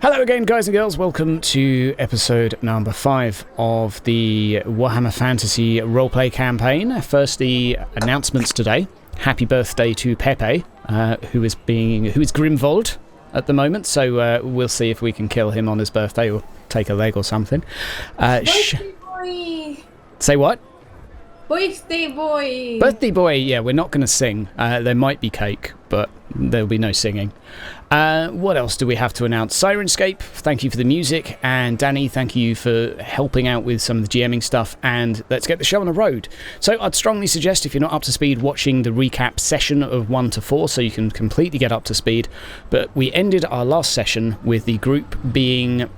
Hello again, guys and girls. Welcome to episode number 5 of the Warhammer Fantasy roleplay campaign. First, the announcements today. Happy birthday to Pepe, who is Grimvold at the moment. So we'll see if we can kill him on his birthday or take a leg or something. Birthday boy! Say what? Birthday boy! Birthday boy, yeah, we're not going to sing. There might be cake, but there'll be no singing. What else do we have to announce? Sirenscape, thank you for the music. And Danny, thank you for helping out with some of the GMing stuff. And let's get the show on the road. So I'd strongly suggest, if you're not up to speed, watching the recap session of 1 to 4 so you can completely get up to speed. But we ended our last session with the group being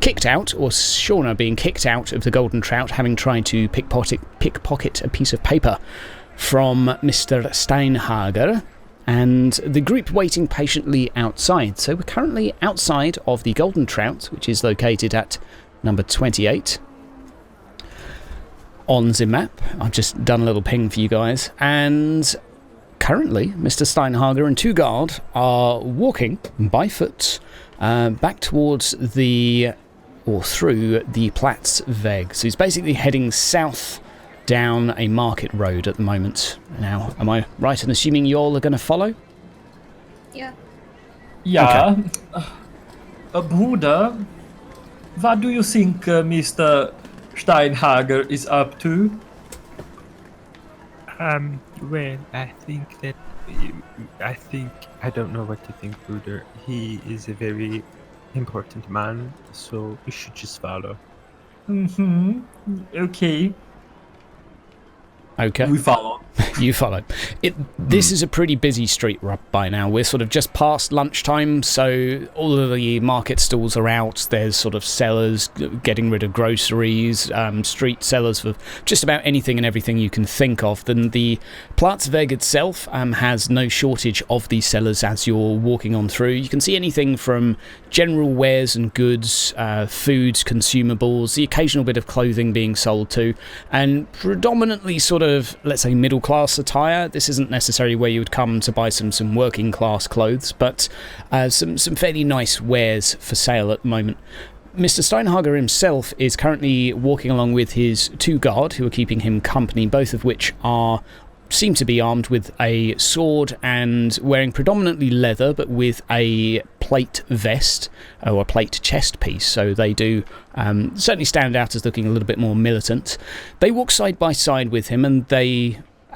kicked out, or Shauna being kicked out of the Golden Trout, having tried to pickpocket a piece of paper from Mr Steinhager, and the group waiting patiently outside. So we're currently outside of the Golden Trout, which is located at number 28 on the map. I've just done a little ping for you guys, and currently Mr Steinhager and 2 guard are walking by foot back towards through the Platzweg. So he's basically heading south down a market road at the moment. Now, am I right in assuming you all are going to follow? Yeah. Yeah. Okay. Bruder, what do you think Mr. Steinhager is up to? Well, I don't know what to think, Bruder. He is a very important man, so we should just follow. Okay. Okay. We follow. You follow. This is a pretty busy street by now. We're sort of just past lunchtime, so all of the market stalls are out. There's sort of sellers getting rid of groceries, street sellers for just about anything and everything you can think of. Then the Platzweg itself has no shortage of these sellers as you're walking on through. You can see anything from general wares and goods, foods, consumables, the occasional bit of clothing being sold too, and predominantly sort of, let's say, middle class attire. This isn't necessarily where you would come to buy some working class clothes, but some fairly nice wares for sale at the moment. Mr Steinhager himself is currently walking along with his 2 guard who are keeping him company, both of which seem to be armed with a sword and wearing predominantly leather, but with a plate vest or a plate chest piece, so they do certainly stand out as looking a little bit more militant. They walk side by side with him,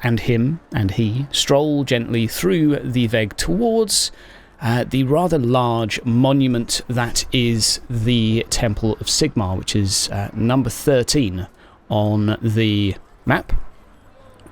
and he stroll gently through the Weg towards the rather large monument that is the Temple of Sigmar, which is number 13 on the map.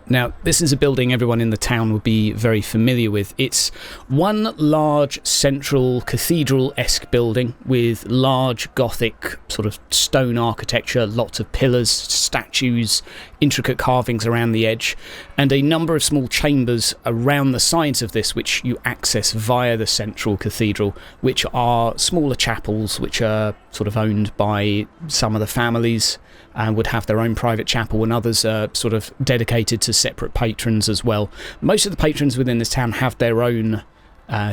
Now, this is a building everyone in the town would be very familiar with. It's one large central cathedral-esque building with large Gothic sort of stone architecture, lots of pillars, statues, intricate carvings around the edge, and a number of small chambers around the sides of this which you access via the central cathedral, which are smaller chapels which are sort of owned by some of the families and would have their own private chapel, and others are sort of dedicated to separate patrons as well. Most of the patrons within this town have their own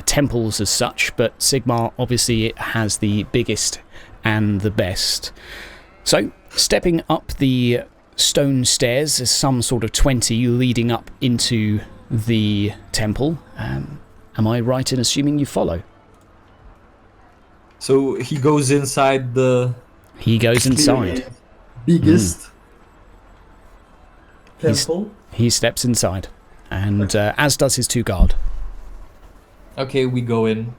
temples as such, but Sigmar obviously has the biggest and the best. So, stepping up the stone stairs, there's some sort of 20 leading up into the temple. Am I right in assuming you follow? So he goes inside the... He goes inside. Biggest temple. He steps inside, and as does his 2 guard. Okay, we go in.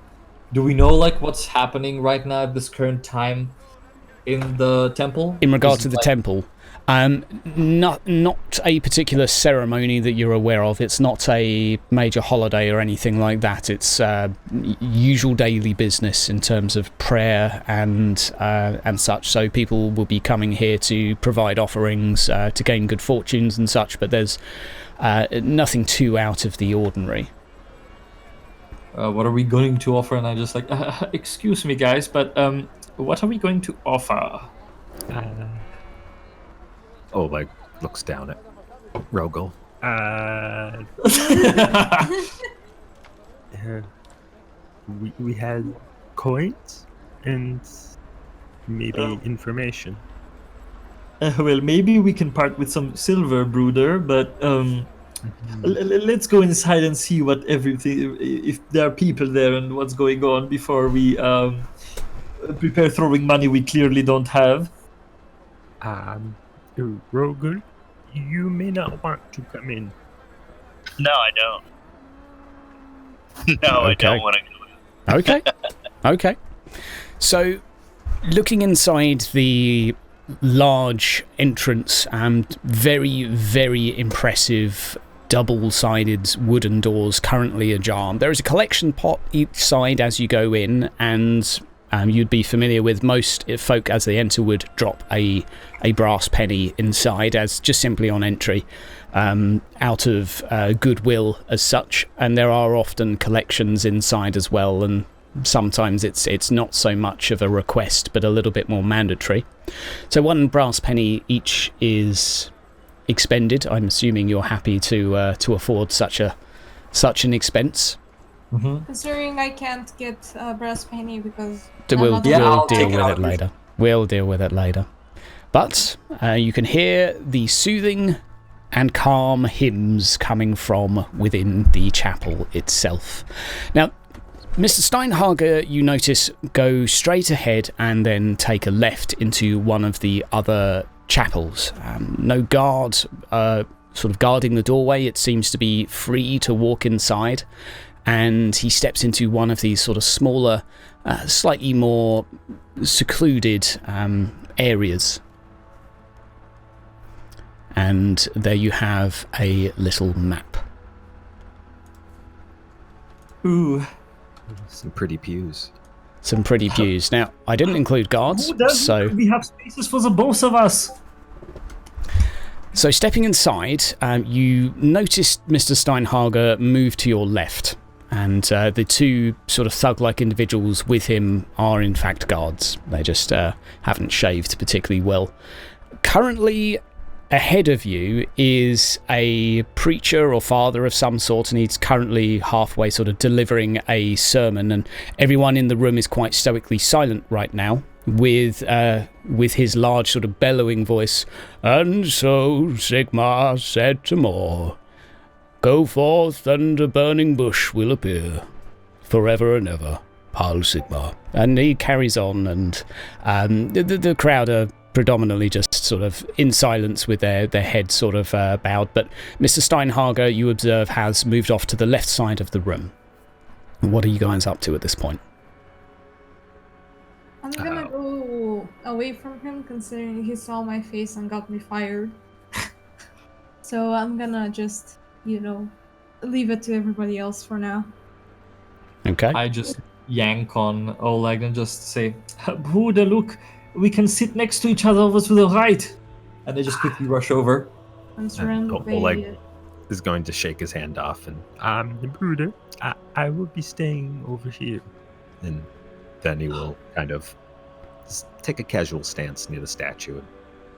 Do we know what's happening right now at this current time in the temple? In regard to the temple, not a particular ceremony that you're aware of. It's not a major holiday or anything like that. It's usual daily business in terms of prayer and such. So people will be coming here to provide offerings to gain good fortunes and such. But there's nothing too out of the ordinary. What are we going to offer? And I just excuse me, guys, but what are we going to offer? Oleg looks down at Rogel. We had coins and maybe information. Well, maybe we can part with some silver, Brooder, but let's go inside and see what everything, if there are people there and what's going on before we prepare throwing money we clearly don't have. Roger, you may not want to come in. No, I don't. No, I don't want to go in. Okay. Okay. So, looking inside the large entrance and very, very impressive double-sided wooden doors currently ajar. There is a collection pot each side as you go in, and you'd be familiar with most folk as they enter would drop a brass penny inside as just simply on entry, out of goodwill as such. And there are often collections inside as well, and sometimes it's not so much of a request but a little bit more mandatory. So 1 brass penny each is expended. I'm assuming you're happy to afford such an expense. Mm-hmm. Considering I can't get a brass penny because We'll I'll deal take it with out it later. We'll deal with it later. But you can hear the soothing and calm hymns coming from within the chapel itself. Now, Mr Steinhager, you notice, go straight ahead and then take a left into one of the other chapels. No guard sort of guarding the doorway. It seems to be free to walk inside. And he steps into one of these sort of smaller, slightly more secluded areas. And there you have a little map. Ooh. Some pretty pews. Some pretty pews. Now, I didn't include guards, so we have spaces for the both of us. So stepping inside, you noticed Mr Steinhager move to your left, and the 2 sort of thug-like individuals with him are in fact guards. They just haven't shaved particularly well. Currently, ahead of you is a preacher or father of some sort, and he's currently halfway sort of delivering a sermon, and everyone in the room is quite stoically silent right now, with his large sort of bellowing voice. And so Sigmar said to Mor, "Go forth and a burning bush will appear, forever and ever, Pal Sigmar." And he carries on, and the crowd are predominantly just sort of in silence with their heads sort of bowed. But Mr Steinhager, you observe, has moved off to the left side of the room. What are you guys up to at this point? I'm gonna go away from him considering he saw my face and got me fired. So I'm gonna just, leave it to everybody else for now. Okay. I just yank on Oleg and just say, "Bruder, look, we can sit next to each other over to the right." And they just quickly rush over. I'm surrounded by... Oleg is going to shake his hand off, and the Bruder, I will be staying over here. And then he will kind of just take a casual stance near the statue and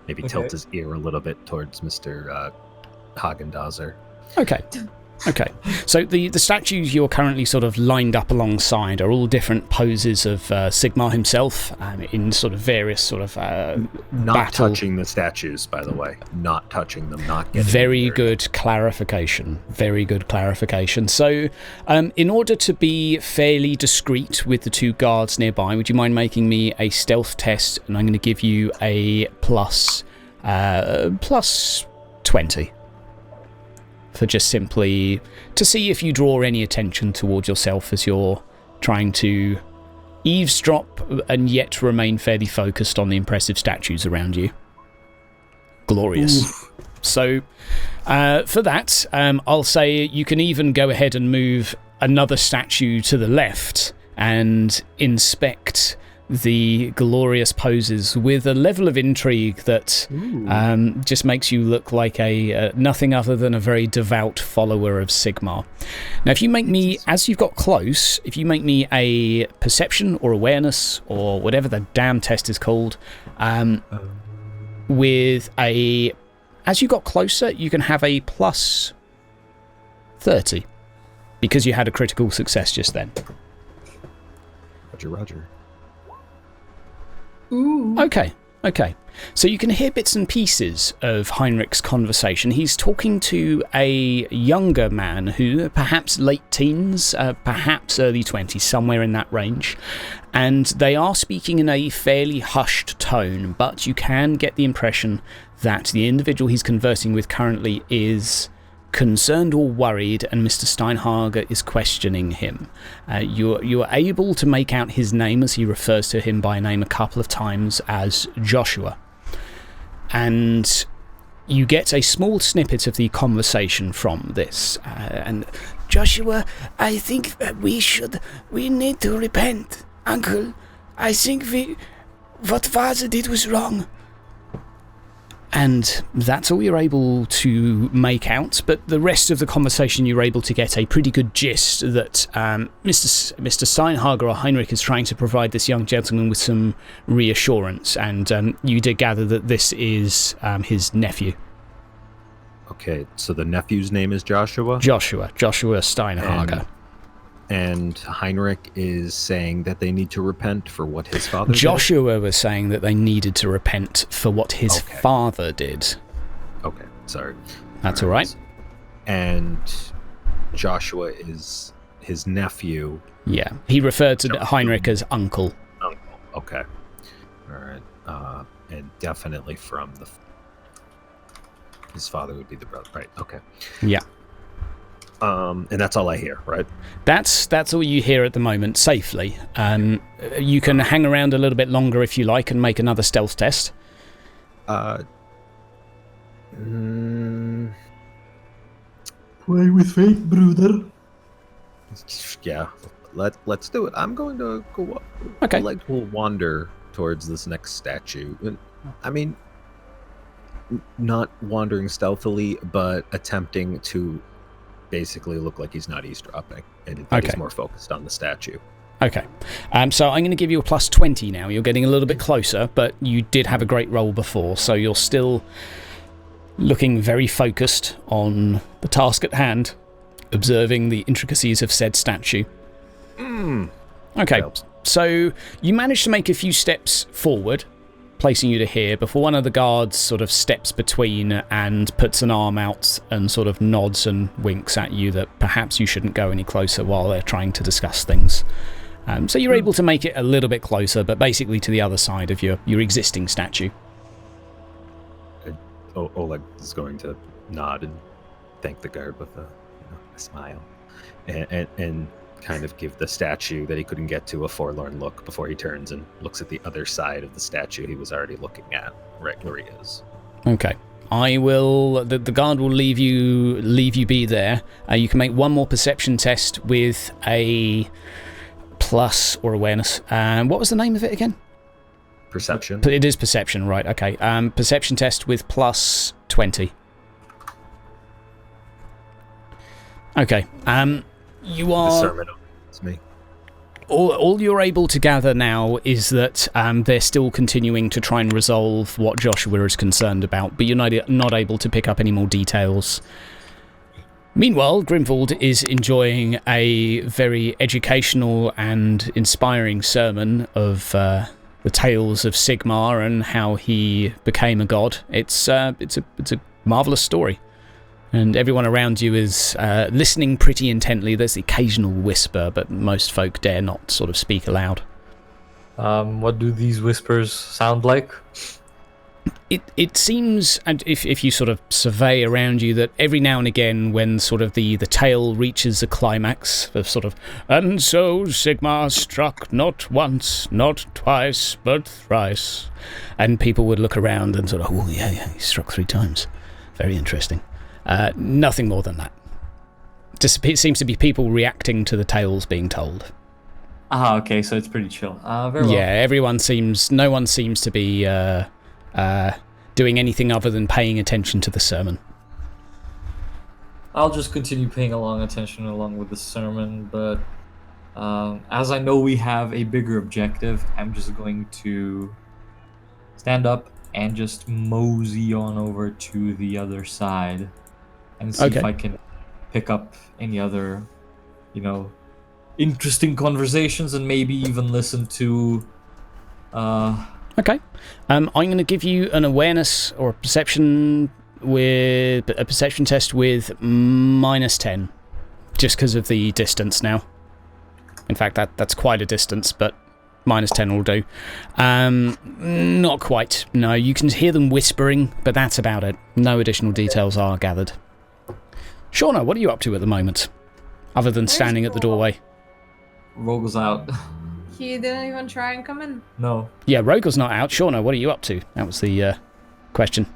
maybe tilt his ear a little bit towards Mr. Hagendazer. Okay. Okay. So the statues you're currently sort of lined up alongside are all different poses of Sigmar himself, in sort of various sort of Not battle. touching the statues, by the way. Not touching them, not getting Very near. good clarification. Very good clarification. So, in order to be fairly discreet with the 2 guards nearby, would you mind making me a stealth test? And I'm going to give you a plus 20. For just simply to see if you draw any attention towards yourself as you're trying to eavesdrop and yet remain fairly focused on the impressive statues around you. Glorious. Oof. So, for that, I'll say you can even go ahead and move another statue to the left and inspect the glorious poses with a level of intrigue that just makes you look like a nothing other than a very devout follower of Sigmar. Now, if you make me, as you've got close, if you make me a perception or awareness or whatever the damn test is called, with a, as you got closer, you can have a plus 30 because you had a critical success just then. Roger, Roger. Ooh. Okay. So you can hear bits and pieces of Heinrich's conversation. He's talking to a younger man who, perhaps late teens, perhaps early 20s, somewhere in that range. And they are speaking in a fairly hushed tone, but you can get the impression that the individual he's conversing with currently is concerned or worried, and Mr Steinhager is questioning him. You're able to make out his name as he refers to him by name a couple of times as Joshua. And you get a small snippet of the conversation from this. And Joshua, I think we need to repent, Uncle. I think what Father did was wrong. And that's all you're able to make out, but the rest of the conversation you're able to get a pretty good gist that Mr. Steinhager or Heinrich is trying to provide this young gentleman with some reassurance, and you did gather that this is his nephew. Okay, so the nephew's name is Joshua? Joshua Steinhager. And Heinrich is saying that they need to repent for what his father did? Joshua was saying that they needed to repent for what his father did. Okay, sorry. That's all right. And Joshua is his nephew. Yeah, he referred to Heinrich as uncle. Uncle, okay. All right. And definitely from his father would be the brother. Right, okay. Yeah. And that's all I hear, right? That's all you hear at the moment, safely. You can hang around a little bit longer if you like and make another stealth test. Play with fate, brother. Yeah, let's do it. I'm going to go. Okay. Like we'll wander towards this next statue. I mean, not wandering stealthily, but attempting to basically look like he's not eavesdropping, and he's more focused on the statue. Okay. So I'm going to give you a plus 20 now. You're getting a little bit closer, but you did have a great roll before, so you're still looking very focused on the task at hand, observing the intricacies of said statue. Okay, so you managed to make a few steps forward, placing you to here, before one of the guards sort of steps between and puts an arm out and sort of nods and winks at you that perhaps you shouldn't go any closer while they're trying to discuss things. So you're able to make it a little bit closer, but basically to the other side of your existing statue. Oleg is going to nod and thank the guard with a smile, and kind of give the statue that he couldn't get to a forlorn look before he turns and looks at the other side of the statue he was already looking at, right where he is. Okay. I will. The guard will leave you be there. You can make one more perception test with a plus or awareness. What was the name of it again? Perception. It is perception, right? Okay. Perception test with plus 20. Okay. You are. Discernment. It's me. All you're able to gather now is that they're still continuing to try and resolve what Joshua is concerned about, but you're not able to pick up any more details. Meanwhile, Grimwald is enjoying a very educational and inspiring sermon of the tales of Sigmar and how he became a god. It's a marvellous story. And everyone around you is listening pretty intently. There's the occasional whisper, but most folk dare not sort of speak aloud. What do these whispers sound like? It seems, and if you sort of survey around you, that every now and again when sort of the tale reaches a climax of sort of, and so Sigmar struck not once, not twice, but thrice. And people would look around and sort of, oh yeah, he struck 3 times. Very interesting. Nothing more than that. Just it seems to be people reacting to the tales being told. Ah, okay, so it's pretty chill. Very well. Yeah, no one seems to be doing anything other than paying attention to the sermon. I'll just continue paying attention along with the sermon, but as I know we have a bigger objective, I'm just going to stand up and just mosey on over to the other side and see if I can pick up any other, interesting conversations and maybe even listen to Okay. I'm going to give you an awareness or a perception test with -10, just because of the distance now. In fact, that's quite a distance, but -10 will do. Not quite. No, you can hear them whispering, but that's about it. No additional details are gathered. Shauna, what are you up to at the moment, other than standing at the doorway? Rogel's out. He didn't even try and come in. No. Yeah, Rogel's not out. Shauna, what are you up to? That was the question.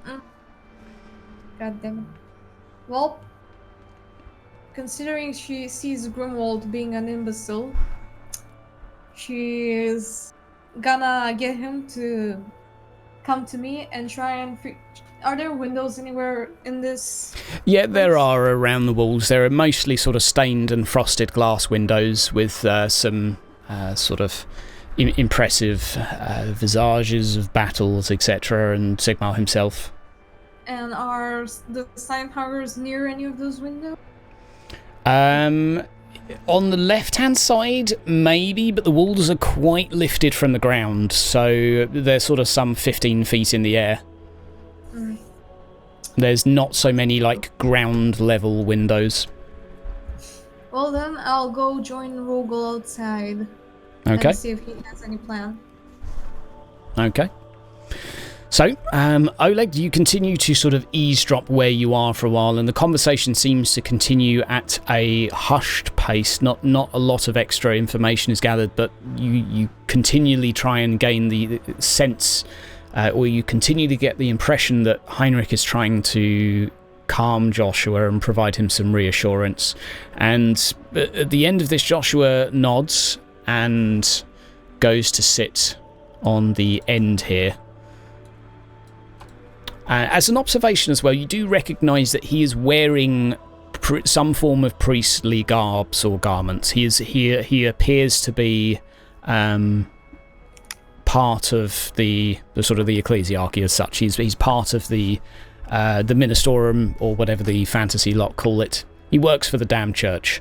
God damn it. Well, considering she sees Grimwald being an imbecile, she is gonna get him to come to me and try and... Are there windows anywhere in this? Yeah, there are around the walls. There are mostly sort of stained and frosted glass windows with some sort of impressive visages of battles, etc., and Sigmar himself. And are the Steinhagers near any of those windows? On the left-hand side, maybe, but the walls are quite lifted from the ground, so they're sort of some 15 feet in the air. Mm. There's not so many, like, ground-level windows. Well then, I'll go join Rogel outside. Okay. And see if he has any plan. Okay. So, Oleg, you continue to sort of eavesdrop where you are for a while, and the conversation seems to continue at a hushed pace. Not a lot of extra information is gathered, but you continually try and gain the sense, or you continue to get the impression that Heinrich is trying to calm Joshua and provide him some reassurance. And at the end of this, Joshua nods and goes to sit on the end here. As an observation as well, you do recognise that he is wearing some form of priestly garbs or garments. He appears to be part of the sort of the ecclesiarchy as such. He's part of the ministerium, or whatever the fantasy lot call it. He works for the damn church.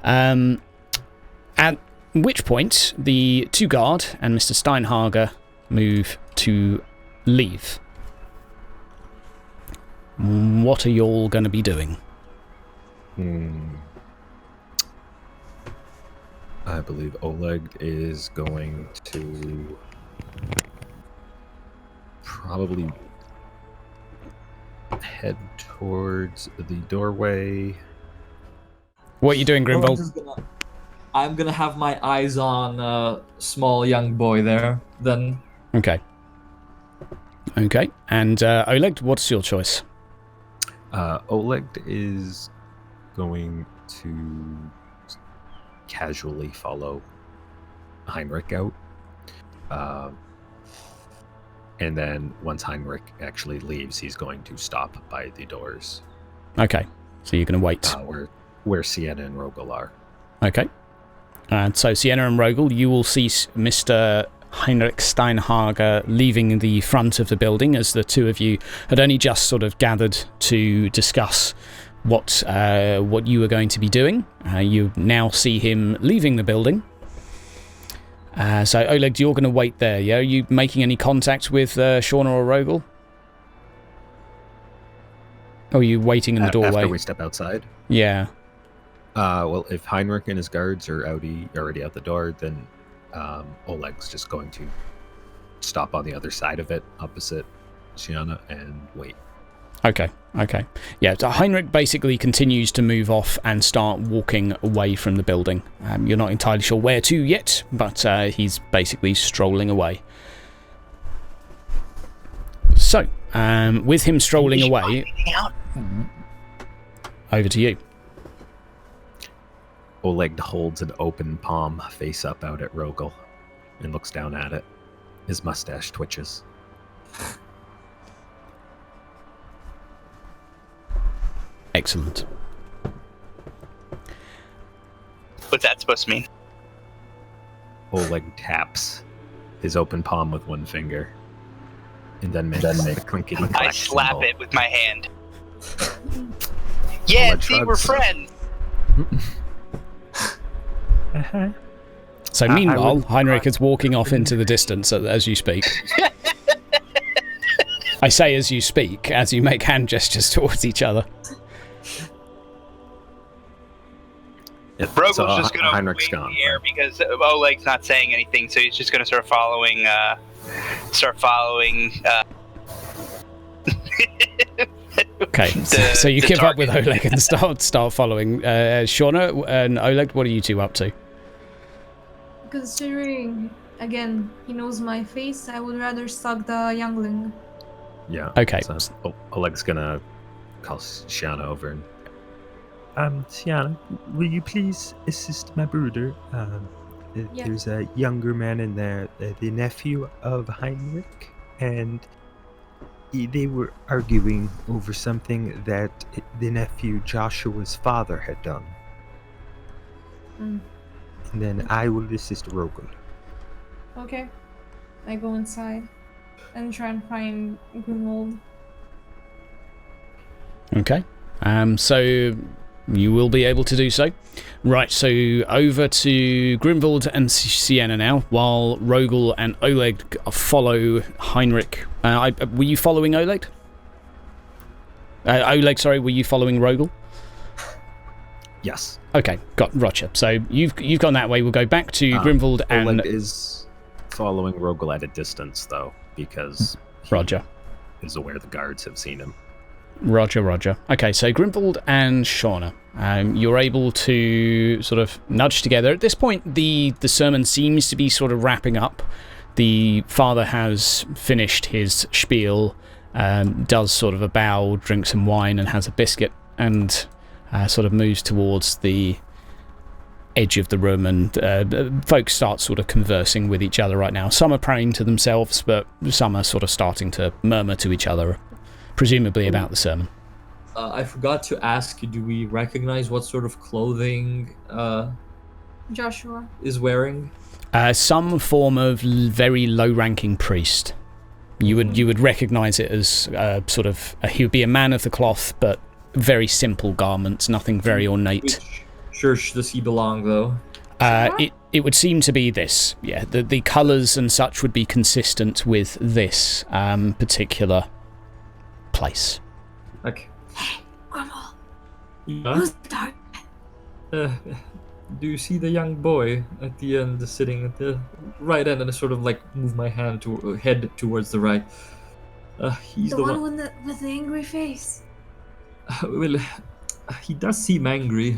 At which point, the 2 guard and Mr Steinhager move to leave. What are you all going to be doing? I believe Oleg is going to probably head towards the doorway. What are you doing, Grimwald? I'm gonna have my eyes on a small young boy there, then. Okay. Okay, and Oleg, what's your choice? Oleg is going to casually follow Heinrich out. And then once Heinrich actually leaves, he's going to stop by the doors. Okay, so you're going to wait. Where Sienna and Rogel are. Okay. And so Sienna and Rogel, you will see Mr. Heinrich Steinhager leaving the front of the building, as the two of you had only just sort of gathered to discuss what you were going to be doing. You now see him leaving the building. So Oleg, you're going to wait there, yeah? Are you making any contact with Shauna or Rogel? Or are you waiting in the doorway? After we step outside? Yeah. Well, if Heinrich and his guards are already out the door, then Oleg's just going to stop on the other side of it, opposite Sienna, and wait. Okay. Yeah, so Heinrich basically continues to move off and start walking away from the building. You're not entirely sure where to yet, but he's basically strolling away. So, with him strolling away, over to you. Oleg holds an open palm face up out at Rogel and looks down at it. His mustache twitches. Excellent. What's that supposed to mean? Oleg taps his open palm with one finger and then makes a clinkety clack. I slap symbol. it with my hand. Yeah, Oleg see, we're shrugs. friends. So meanwhile, Heinrich is walking off into the distance as you speak. I say as you speak, as you make hand gestures towards each other. Rogel's just going to wait in the air because Oleg's not saying anything, so he's just going to start following. Okay, so you give up with Oleg and start following. Shauna and Oleg, what are you two up to? Considering, again, he knows my face, I would rather stalk the youngling. Yeah. Okay. So Oleg's gonna call Shiana over and. Shiana, will you please assist my brother? Yeah. There's a younger man in there, the nephew of Heinrich, and they were arguing over something that the nephew Joshua's father had done. Mm. And then I will assist Rogel. Okay. I go inside and try and find Grimold. Okay. So you will be able to do so. Right, so over to Grimwald and Sienna now, while Rogel and Oleg follow Heinrich. Were you following Oleg? Oleg, sorry, were you following Rogel? Yes. Okay, gotcha. So you've gone that way. We'll go back to Grimwald and... Oleg is following Rogel at a distance, though, because Roger. Is aware the guards have seen him. Roger. Okay, so Grimwald and Shauna, you're able to sort of nudge together. At this point, the sermon seems to be sort of wrapping up. The father has finished his spiel, does sort of a bow, drinks some wine, and has a biscuit, and sort of moves towards the edge of the room, and folks start sort of conversing with each other right now. Some are praying to themselves, but some are sort of starting to murmur to each other, presumably about the sermon. I forgot to ask you, do we recognize what sort of clothing Joshua is wearing? Some form of very low-ranking priest. You would recognize it as sort of... he would be a man of the cloth, but very simple garments, nothing very ornate. Which church does he belong, though? It would seem to be this. Yeah, the colours and such would be consistent with this particular place. Okay. Grimold, Yeah? who's dark? Do you see the young boy at the end, sitting at the right end, and I sort of like move my hand to head towards the right? He's The the one one. with the angry face. Well, he does seem angry.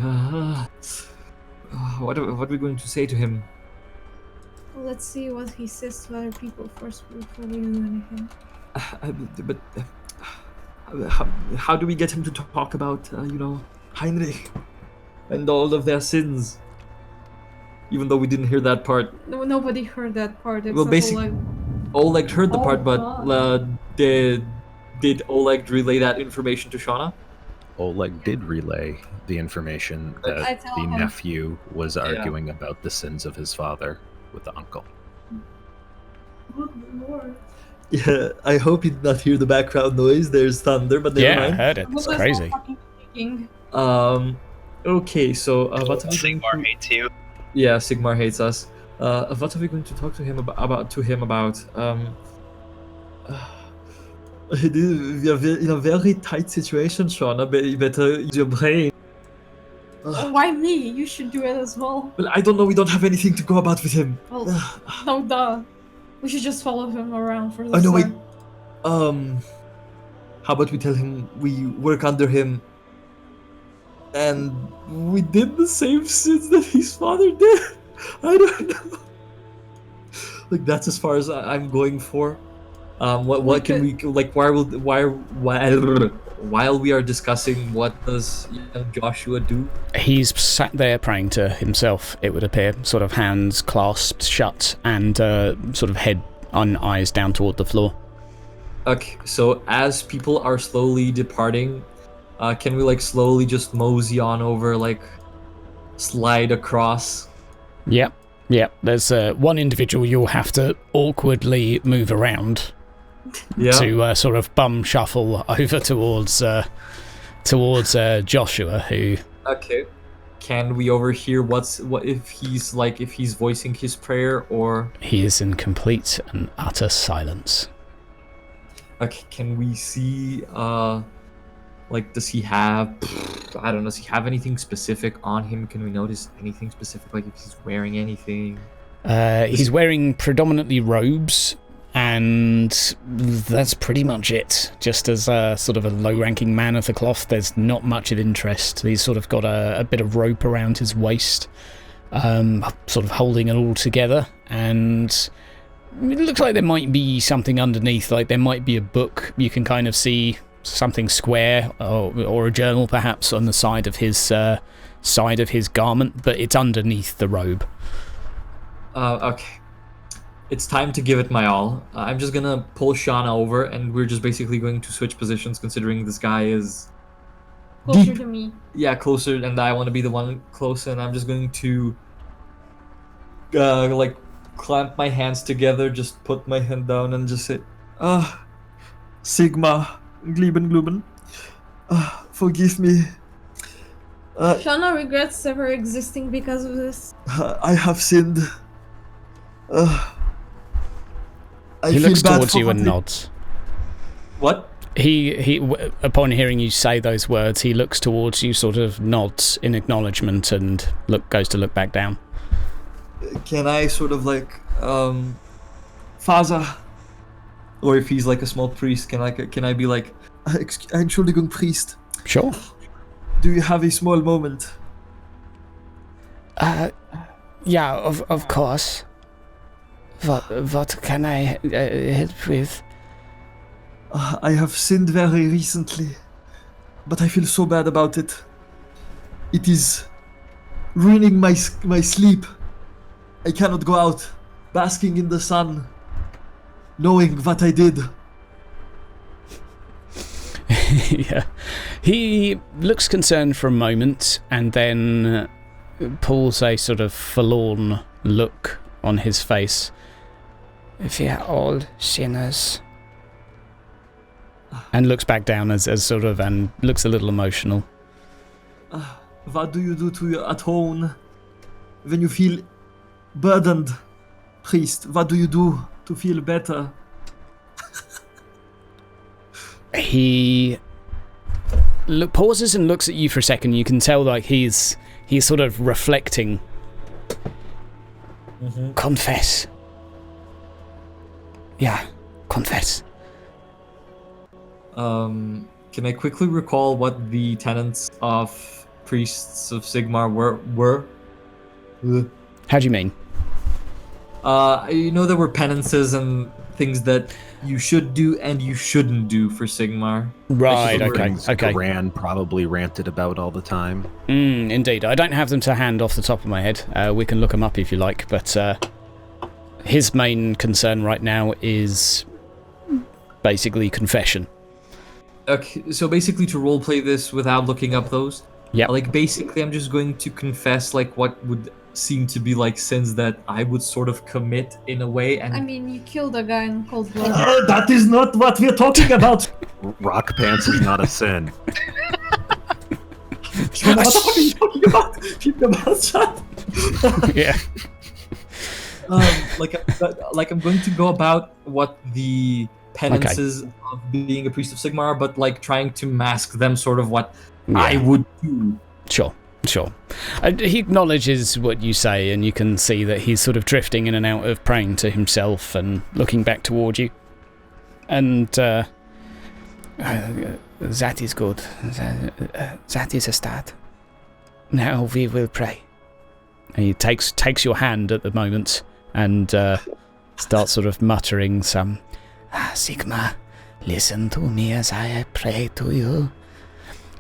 What are we going to say to him? Well, let's see what he says to other people first before we do anything. But how do we get him to talk about, Heinrich and all of their sins? Even though we didn't hear that part. No, nobody heard that part. Well, basically, Oleg heard the Oh, part, but God. did Oleg relay that information to Shauna? Oleg did relay the information I that tell the him. nephew was arguing about the sins of his father with the uncle. Good lord. Yeah, I hope you did not hear the background noise. There's thunder, but never Yeah, I mind. heard it. It's What was crazy. that fucking speaking? Okay, so what are we going Sigmar to... hates you. Yeah, Sigmar hates us. What are we going to talk to him about? We are in a very tight situation, Shauna. You better use your brain. Why me? You should do it as well. Well, I don't know. We don't have anything to go about with him. Well, no duh. We should just follow him around for the Oh no, wait. start. How about we tell him we work under him, and we did the same sins that his father did? I don't know. Like that's as far as I'm going for. What can we like? While we are discussing what does young Joshua do? He's sat there praying to himself, it would appear, sort of hands clasped shut and sort of head on eyes down toward the floor. Okay, so as people are slowly departing, can we like slowly just mosey on over, like slide across? Yep. There's one individual you'll have to awkwardly move around Yeah. to sort of bum shuffle over towards Joshua, who... Okay. can we overhear what if he's voicing his prayer or? He is in complete and utter silence. Okay, can we see? Does he have? I don't know. Does he have anything specific on him? Can we notice anything specific? Like if he's wearing anything? He's wearing predominantly robes, and that's pretty much it. Just as a sort of a low-ranking man of the cloth, there's not much of interest. He's sort of got a bit of rope around his waist, sort of holding it all together, and it looks like there might be something underneath, like there might be a book. You can kind of see something square, or a journal perhaps, on the side of his garment, but it's underneath the robe. Okay. It's time to give it my all. I'm just gonna pull Shauna over, and we're just basically going to switch positions, considering this guy is Closer deep. to me. Yeah, closer, and I want to be the one closer, and I'm just going to clamp my hands together, just put my hand down and just say, Sigma, Gleben Gluben, forgive me. Shauna regrets ever existing because of this. I have sinned. He looks towards you and nods. What? He, upon hearing you say those words, he looks towards you, sort of nods in acknowledgement, and goes to look back down. Can I sort of Father? Or if he's like a small priest, can I be like, Entschuldigung, Priest. Sure. Do you have a small moment? Yeah, of course. What can I help with? I have sinned very recently, but I feel so bad about it. It is ruining my sleep. I cannot go out, basking in the sun, knowing what I did. Yeah. He looks concerned for a moment, and then pulls a sort of forlorn look on his face. We are all sinners. And looks back down as sort of, and looks a little emotional. What do you do to your atone when you feel burdened, Priest? What do you do to feel better? He pauses and looks at you for a second. You can tell like he's sort of reflecting. Mm-hmm. Confess. Yeah, confess. Can I quickly recall what the tenets of priests of Sigmar were? How do you mean? There were penances and things that you should do and you shouldn't do for Sigmar. Right, okay. Gran probably ranted about all the time. Indeed. I don't have them to hand off the top of my head. We can look them up if you like, but his main concern right now is basically confession. Okay, so basically to roleplay this without looking up those, yeah. Basically I'm just going to confess what would seem to be sins that I would sort of commit in a way. And I mean, you killed a guy in cold blood. That is not what we're talking about. Rock pants is not a sin. What are you talking about? Keep your mouth shut. Yeah. I'm going to go about what the penances of being a priest of Sigmar are, but trying to mask them sort of what I would do. Sure. He acknowledges what you say, and you can see that he's sort of drifting in and out of praying to himself and looking back toward you. And that is good. That is a start. Now we will pray. And he takes your hand at the moment and starts sort of muttering some, Sigma, listen to me as I pray to you.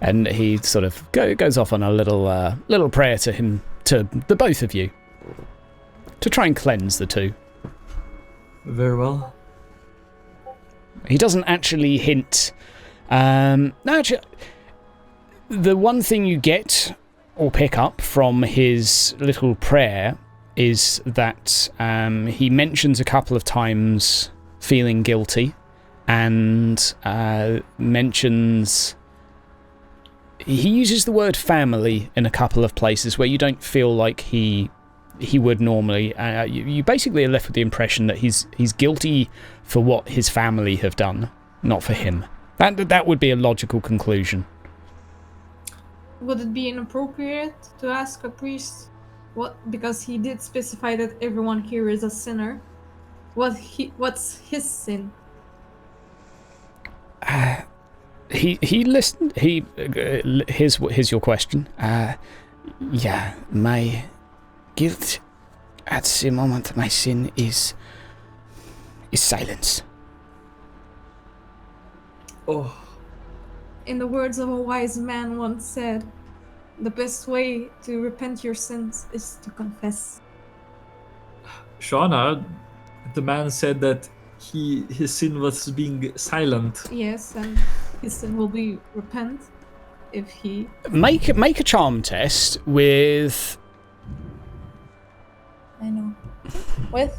And he sort of goes off on a little prayer to him, to the both of you, to try and cleanse the two. Very well. He doesn't actually hint. No, actually, the one thing you get or pick up from his little prayer is that he mentions a couple of times feeling guilty, and mentions he uses the word family in a couple of places where you don't feel like he would normally. You basically are left with the impression that he's guilty for what his family have done, not for him. That would be a logical conclusion. Would it be inappropriate to ask a priest what, because he did specify that everyone here is a sinner, what's his sin? He listened. Here's your question. Yeah, my guilt at the moment, my sin is silence. Oh, In the words of a wise man once said, the best way to repent your sins is to confess. Shauna, the man said that his sin was being silent. Yes, and his sin will be repent if he... Make a charm test with I know. With?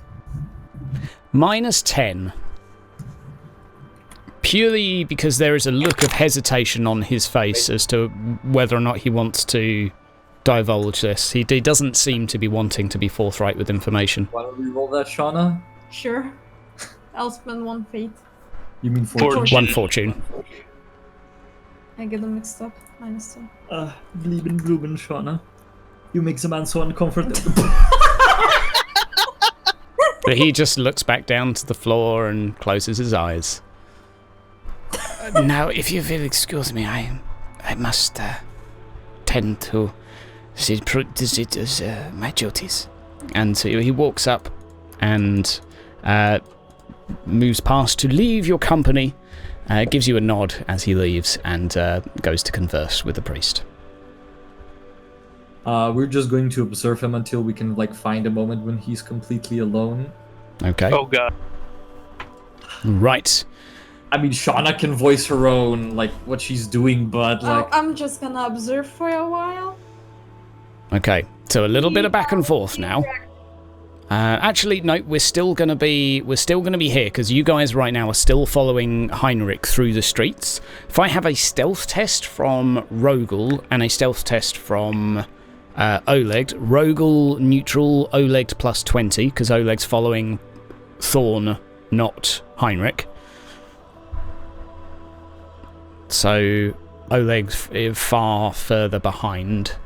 -10. Purely because there is a look of hesitation on his face as to whether or not he wants to divulge this. He doesn't seem to be wanting to be forthright with information. Why don't we roll that, Shauna? Sure. I'll spend one fate. You mean fortune? One fortune. I get them mixed up. -10. Lieben Blumen, Shauna. You make the man so uncomfortable. But he just looks back down to the floor and closes his eyes. Now, if you will excuse me, I must tend to my duties. And so he walks up and moves past to leave your company, gives you a nod as he leaves, and goes to converse with the priest. We're just going to observe him until we can find a moment when he's completely alone. Okay. Oh god. Right. I mean, Shauna can voice her own, what she's doing, but I'm just gonna observe for a while. Okay. So a little bit of back and forth now. Actually, no, we're still gonna be here because you guys right now are still following Heinrich through the streets. If I have a stealth test from Rogel and a stealth test from Oleg, Rogel neutral, Oleg +20 because Oleg's following Thorn, not Heinrich. So Oleg's far further behind.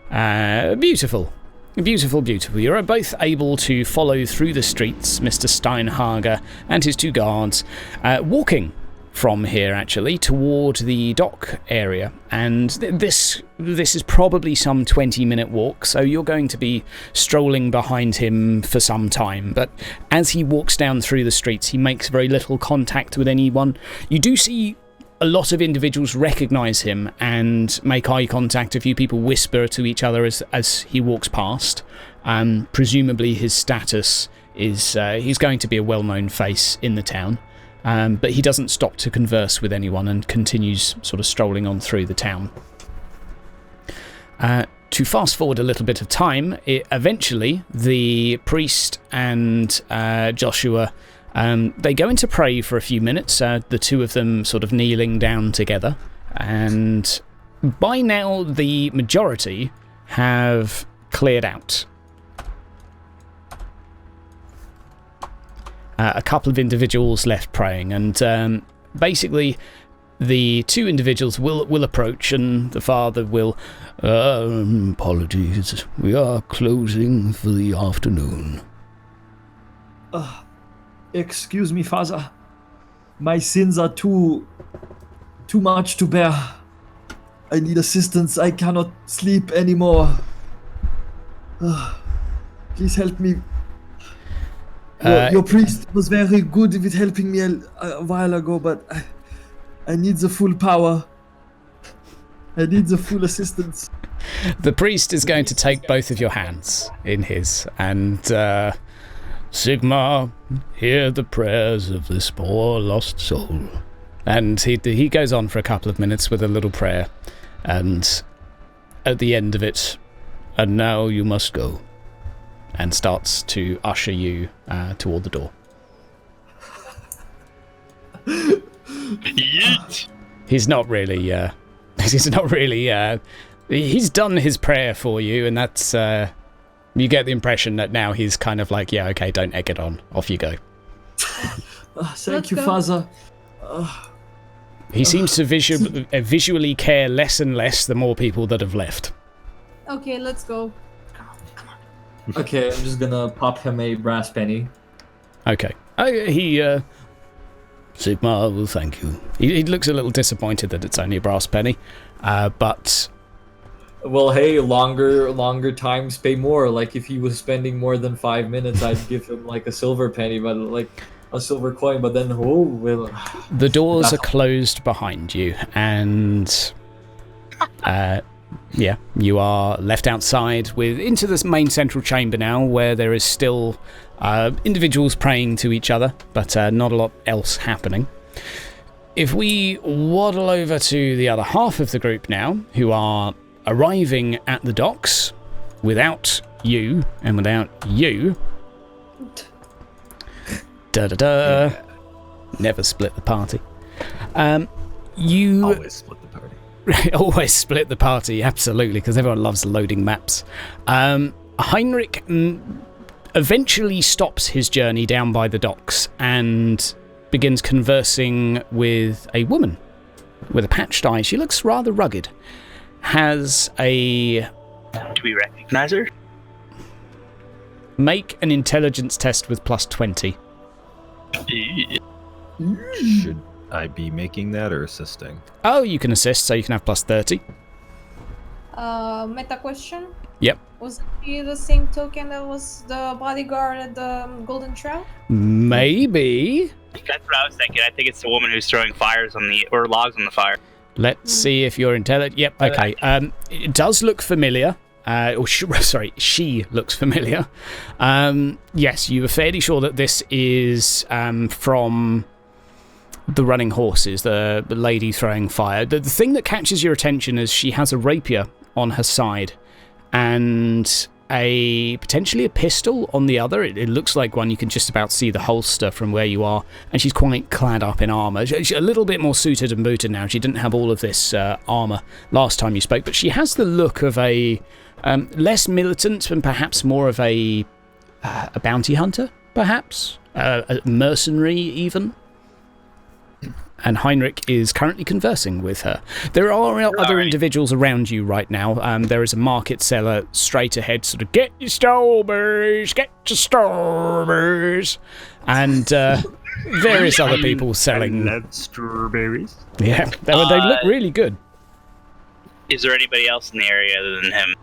Beautiful. Beautiful. You're both able to follow through the streets, Mr. Steinhager and his two guards, walking from here, actually, toward the dock area. And this is probably some 20-minute walk, so you're going to be strolling behind him for some time. But as he walks down through the streets, he makes very little contact with anyone. You do see a lot of individuals recognise him and make eye contact. A few people whisper to each other as he walks past. Presumably his status is he's going to be a well-known face in the town. But he doesn't stop to converse with anyone and continues sort of strolling on through the town. To fast forward a little bit of time, eventually the priest and Joshua, they go into pray for a few minutes, the two of them sort of kneeling down together. And by now the majority have cleared out. A couple of individuals left praying, and basically the two individuals will approach, and the father will, apologies, we are closing for the afternoon. Excuse me, Father. My sins are too much to bear. I need assistance. I cannot sleep anymore. Please help me. Your priest was very good with helping me a while ago, but I need the full power. I need the full assistance. The priest is going to take both of your hands in his, and Sigmar, hear the prayers of this poor lost soul. And he goes on for a couple of minutes with a little prayer, and at the end of it, and now you must go. And starts to usher you toward the door. Yeet. He's not really He's not really... he's done his prayer for you, and that's... you get the impression that now he's kind of like, yeah, okay, don't egg it on. Off you go. Thank you, Faza. He seems to visually care less and less the more people that have left. Okay, let's go. Okay, I'm just gonna pop him a brass penny. Okay. Sigmar, well, thank you. He looks a little disappointed that it's only a brass penny, but... Well, hey, longer times pay more. Like, if he was spending more than 5 minutes, I'd give him, like, a silver penny, but, like, a silver coin, but then, oh, well... The doors are closed behind you, and... yeah, you are left outside into this main central chamber now, where there is still individuals praying to each other, but not a lot else happening. If we waddle over to the other half of the group now, who are arriving at the docks without you and without you. Da-da-da. Never split the party. You always split the party. Always split the party, absolutely, because everyone loves loading maps. Heinrich eventually stops his journey down by the docks and begins conversing with a woman with a patched eye. She looks rather rugged. Has a... Do we recognize her? Make an intelligence test with plus 20. Should I be making that or assisting? Oh, you can assist, so you can have plus 30. Meta question? Yep. Was he the same token that was the bodyguard at the Golden Trail? Maybe. That's what I was thinking. I think it's the woman who's throwing fires on or logs on the fire. Let's see if you're intelligent. Yep, okay. It does look familiar. She looks familiar. Yes, you were fairly sure that this is from the running horses, the lady throwing fire. The thing that catches your attention is she has a rapier on her side and potentially a pistol on the other. It looks like one. You can just about see the holster from where you are, and she's quite clad up in armour. She's a little bit more suited and booted now. She didn't have all of this armour last time you spoke, but she has the look of a less militant and perhaps more of a bounty hunter, perhaps? A mercenary, even? And Heinrich is currently conversing with her. There are other individuals around you right now. There is a market seller straight ahead, sort of, get your strawberries, get your strawberries. And various other people selling. I love strawberries. Yeah, they look really good. Is there anybody else in the area other than him?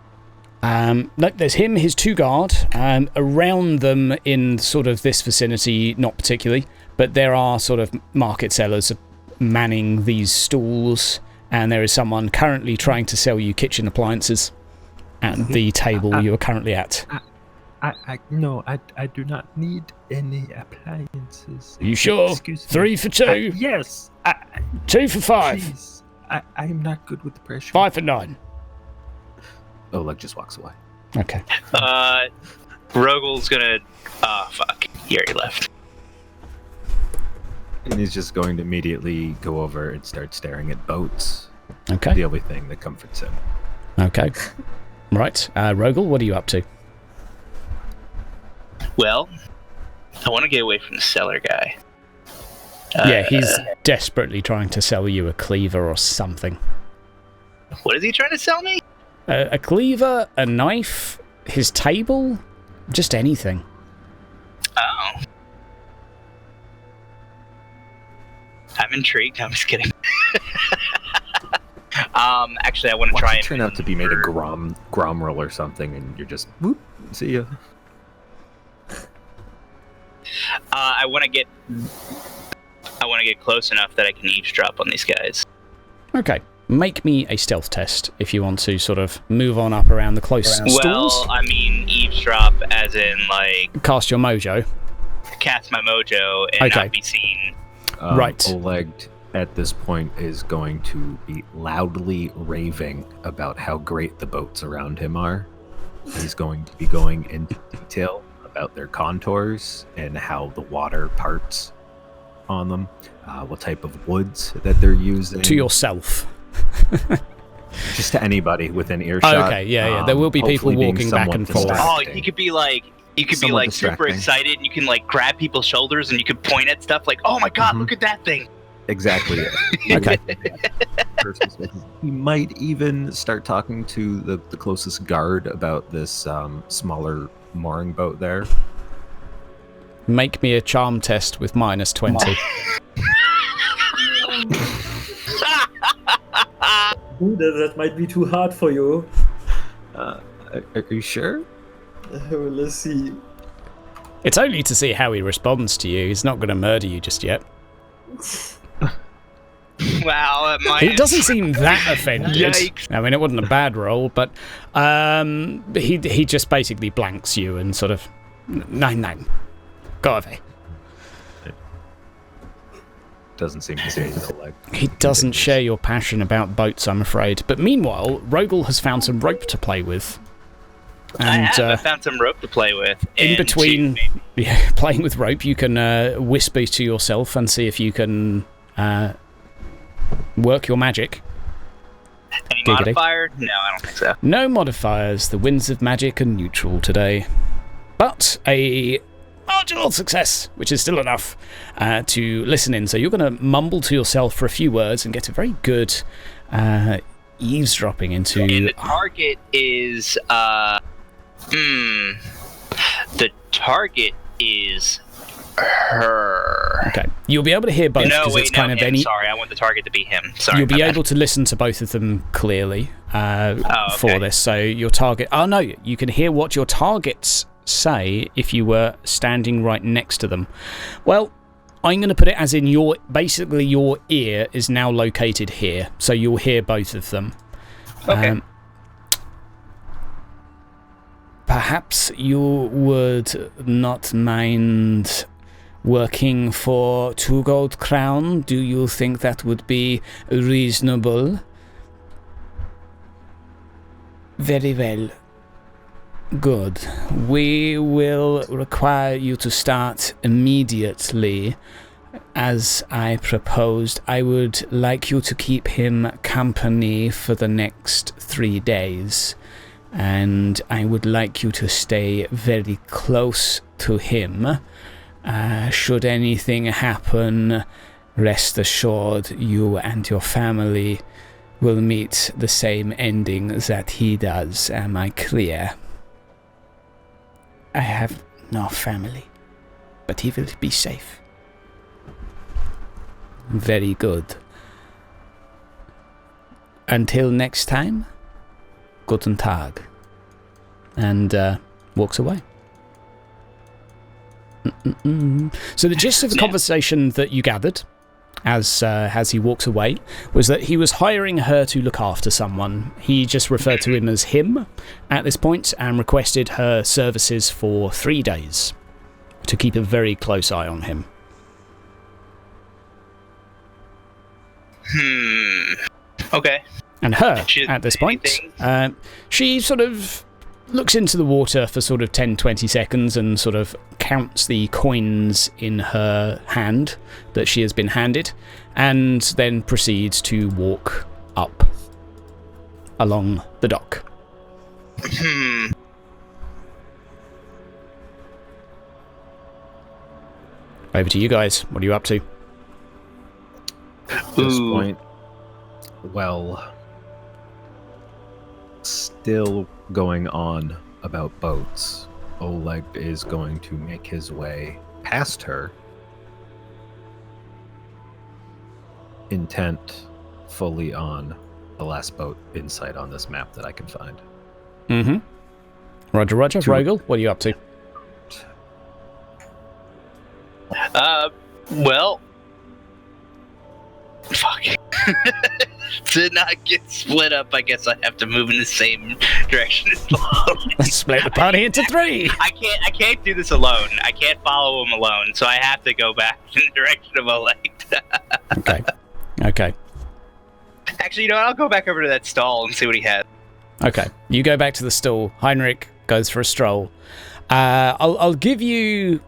Look, there's him, his two guard. Around them in sort of this vicinity, not particularly. But there are sort of market sellers manning these stalls, and there is someone currently trying to sell you kitchen appliances at the table you are currently at. No, I do not need any appliances. You sure? Excuse me. 3 for 2? Yes. 2 for 5? Please, I'm not good with the pressure. 5 for 9? Oleg just walks away. Okay. Rogel's gonna... Oh, fuck. He already left. And he's just going to immediately go over and start staring at boats. Okay. The only thing that comforts him. Okay. Right. Rogel, what are you up to? Well, I want to get away from the seller guy. Yeah, he's desperately trying to sell you a cleaver or something. What is he trying to sell me? A cleaver, a knife, his table, just anything. Oh. I'm intrigued. I'm just kidding. Actually, I want to try and turn out to be made of gromrel or something, and you're just whoop. See ya. I want to get close enough that I can eavesdrop on these guys. Okay. Make me a stealth test if you want to sort of move on up around the close stalls. Well, I mean eavesdrop as in like cast your mojo. Cast my mojo and Okay. not be seen. Right. Oleg at this point is going to be loudly raving about how great the boats around him are. He's going to be going into detail about their contours and how the water parts on them, what type of woods that they're using. To yourself. Just to anybody within earshot. Oh, okay, yeah. There will be people hopefully being walking back somewhat and forth. distracting. Oh, you could be like Somewhat super distracting. excited, and you can like grab people's shoulders, and you can point at stuff like, "Oh my God, Mhm. look at that thing!" Exactly. Okay. He might even start talking to the closest guard about this smaller mooring boat there. Make me a charm test with -20. That might be too hard for you. Are you sure? Well, let's see. It's only to see how he responds to you. He's not going to murder you just yet. Wow, He doesn't seem that offended. Yikes. I mean, it wasn't a bad roll, but he just basically blanks you and sort of, no, go away. Doesn't seem to say so, like. He doesn't share your passion about boats, I'm afraid. But meanwhile, Rogel has found some rope to play with. And I found some rope to play with. in and between playing with rope, you can whisper to yourself and see if you can work your magic. Any Giggity. modifier? No, I don't think so. No modifiers. The winds of magic are neutral today. But a marginal success, which is still enough to listen in. So you're going to mumble to yourself for a few words and get a very good eavesdropping into... And the target is... the target is her. Okay. You'll be able to hear both because it's kind of him. any... Sorry, I want the target to be him. Sorry, You'll be my able bad. to listen to both of them clearly okay. for this. So your target... Oh, no. You can hear what your targets say if you were standing right next to them. Well, I'm going to put it as in your... Basically, your ear is now located here. So you'll hear both of them. Okay. Perhaps you would not mind working for 2 gold crown. Do you think that would be reasonable? Very well. Good. We will require you to start immediately. As I proposed, I would like you to keep him company for the next 3 days. And I would like you to stay very close to him. Should anything happen, rest assured you and your family will meet the same ending that he does. Am I clear? I have no family, but he will be safe. Very good. Until next time, Guten Tag. And walks away. So the gist of the conversation that you gathered as he walks away was that he was hiring her to look after someone. He just referred to him as him at this point and requested her services for 3 days to keep a very close eye on him. Okay. And her, She at this doesn't say point, anything? she sort of looks into the water for sort of 10-20 seconds and sort of counts the coins in her hand that she has been handed, and then proceeds to walk up along the dock. Over to you guys. What are you up to? At this point, well, still going on about boats. Oleg is going to make his way past her, intent fully on the last boat in sight on this map that I can find. Mm-hmm. Roger. Rogel, what are you up to? Well, fuck. To not get split up, I guess I have to move in the same direction as Sloan. Let's split the party into 3. I can't do this alone. I can't follow him alone, so I have to go back in the direction of Oleg. Okay. Actually, you know what? I'll go back over to that stall and see what he has. Okay. You go back to the stall. Heinrich goes for a stroll. I'll give you...